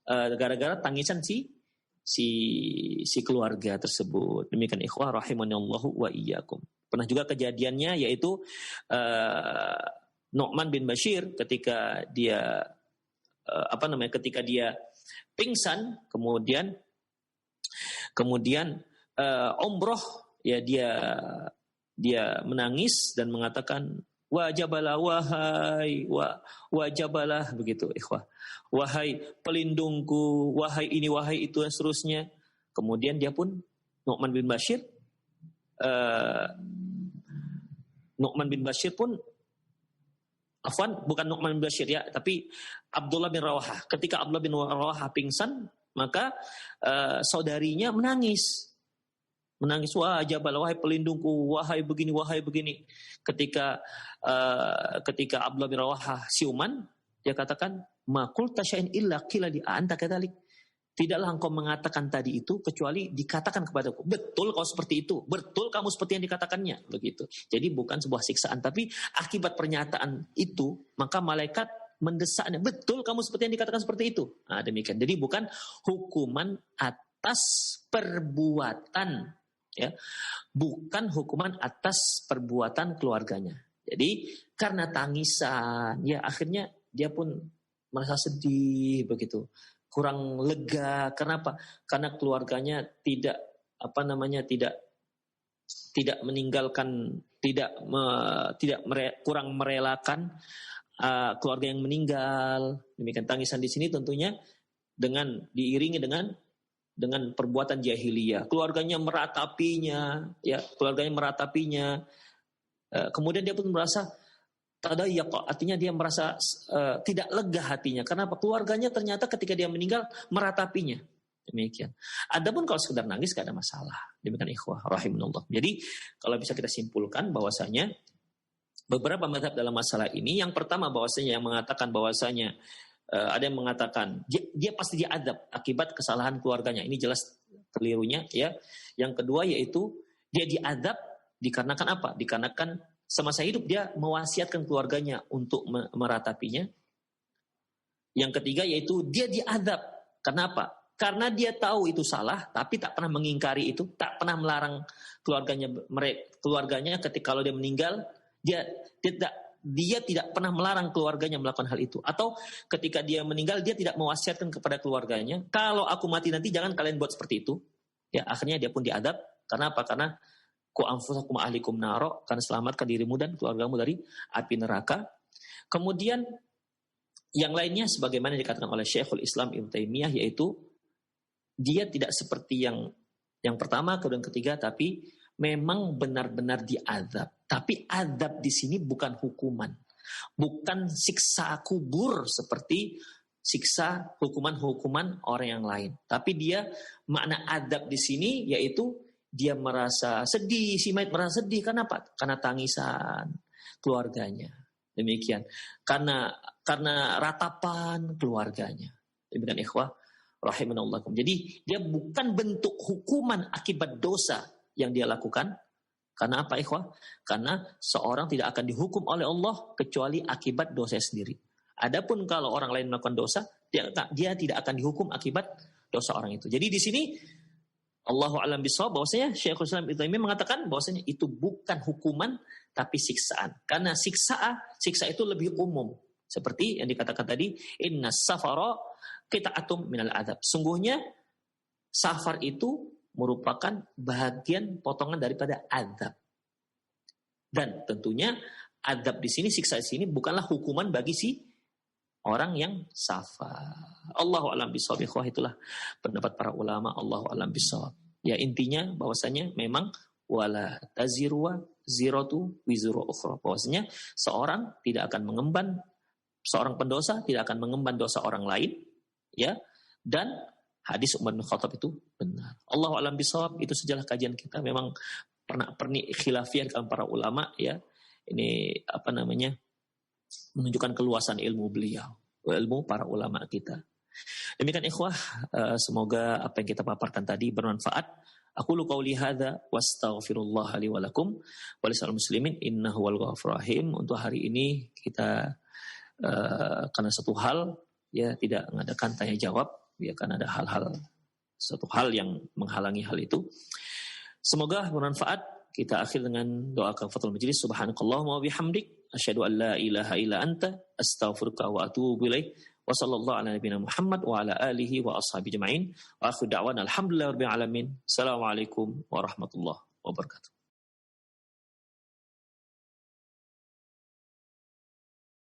gara-gara tangisan si keluarga tersebut. Demikian ikhwah rahimanallahu wa iyyakum. Pernah juga kejadiannya yaitu Nu'man bin Bashir ketika dia pingsan, kemudian umroh, ya dia menangis dan mengatakan wajabalah, wajabalah, begitu ikhwah, wahai pelindungku, wahai ini, wahai itu, dan seterusnya. Kemudian dia pun Nu'man bin Bashir pun bukan Nu'man bin Bashir ya, tapi Abdullah bin Rawahah. Ketika Abdullah bin Rawahah pingsan, maka saudarinya menangis, wahai jabal, wahai pelindungku, wahai begini. Ketika Abdullah bin Rawahah siuman, dia katakan, ma qulta syai'an illa qila li anta kadzalik. Tidaklah engkau mengatakan tadi itu kecuali dikatakan kepadaku, betul kau seperti itu, betul kamu seperti yang dikatakannya, begitu. Jadi bukan sebuah siksaan, tapi akibat pernyataan itu maka malaikat mendesaknya, betul kamu seperti yang dikatakan seperti itu. Nah, demikian. Jadi bukan hukuman atas perbuatan, ya, bukan hukuman atas perbuatan keluarganya. Jadi karena tangisan, ya akhirnya dia pun merasa sedih, begitu, kurang lega. Kenapa? Karena keluarganya tidak meninggalkan, kurang merelakan keluarga yang meninggal. Demikian tangisan di sini tentunya diiringi dengan perbuatan jahiliyah. Keluarganya meratapinya. Kemudian dia pun merasa tadayyak, artinya dia merasa tidak lega hatinya. Kenapa? Keluarganya ternyata ketika dia meninggal meratapinya. Demikian. Adapun kalau sekedar nangis gak ada masalah. Demikian ikhwah rahimunallah. Jadi kalau bisa kita simpulkan bahwasanya beberapa mazhab dalam masalah ini, yang pertama bahwasanya yang mengatakan bahwasanya ada yang mengatakan dia pasti diadab akibat kesalahan keluarganya. Ini jelas kelirunya, ya. Yang kedua yaitu dia diadab dikarenakan apa? Dikarenakan semasa hidup dia mewasiatkan keluarganya untuk meratapinya. Yang ketiga yaitu dia diadab. Kenapa? Karena dia tahu itu salah, tapi tak pernah mengingkari itu, tak pernah melarang keluarganya ketika kalau dia meninggal, dia tidak pernah melarang keluarganya melakukan hal itu. Atau ketika dia meninggal, dia tidak mewasiatkan kepada keluarganya, kalau aku mati nanti jangan kalian buat seperti itu. Ya, akhirnya dia pun diadab. Karena apa? Karena ku anfusakum ahlikum naro, karena selamatkan dirimu dan keluargamu dari api neraka. Kemudian yang lainnya sebagaimana dikatakan oleh Syekhul Islam Ibnu Taimiyah, yaitu dia tidak seperti yang pertama, kemudian ketiga, tapi memang benar-benar diazab. Tapi azab di sini bukan hukuman, bukan siksa kubur seperti siksa hukuman orang yang lain. Tapi dia makna azab di sini yaitu dia merasa sedih, si mayit merasa sedih. Kenapa? Karena tangisan keluarganya. Demikian. Karena ratapan keluarganya. Demikian ikhwah rahimanallahu. Jadi dia bukan bentuk hukuman akibat dosa yang dia lakukan. Karena apa ikhwah? Karena seorang tidak akan dihukum oleh Allah kecuali akibat dosa sendiri. Adapun kalau orang lain melakukan dosa, dia tidak akan dihukum akibat dosa orang itu. Jadi di sini Allahu a'lam bishawab, bahwasanya Syekhul Islam Ibnu Taimiyah mengatakan bahwasanya itu bukan hukuman tapi siksaan. Karena siksa itu lebih umum. Seperti yang dikatakan tadi, inna safara qita'atum minal adab. Sungguhnya safar itu merupakan bagian potongan daripada adab. Dan tentunya adab di sini, siksa di sini bukanlah hukuman bagi si orang yang safar. Allahu a'lam bishawab. Itulah pendapat para ulama. Allahu a'lam bishawab. Ya, intinya bahwasanya memang wala taziru ziratu wizru ukhra. Bahwasanya seorang pendosa tidak akan mengemban dosa orang lain, ya. Dan hadis Umar bin Khattab itu benar. Allahu a'lam bishawab. Itu sajalah kajian kita. Memang pernik khilafiyah dengan para ulama, ya. Ini menunjukkan keluasan ilmu beliau, ilmu para ulama kita. Demikian ikhwah, semoga apa yang kita paparkan tadi bermanfaat. Aqulu qauli hadza wastaghfirullah li wa lakum wa lisal muslimin innahu wal ghafurur rahim. Untuk hari ini kita karena satu hal, ya, tidak mengadakan tanya jawab, ya, karena ada satu hal yang menghalangi hal itu. Semoga bermanfaat. Kita akhir dengan doa kafaratul majlis. Subhanakallahumma wa bihamdik asyhadu an la ilaha illa anta astaghfiruka wa atubu ilaik. Wa sallallahu ala nabiyyina Muhammad wa ala alihi wa ashabihi ajma'in. Wa akhiru da'wana alhamdulillahi rabbil alamin. Assalamualaikum warahmatullahi wabarakatuh.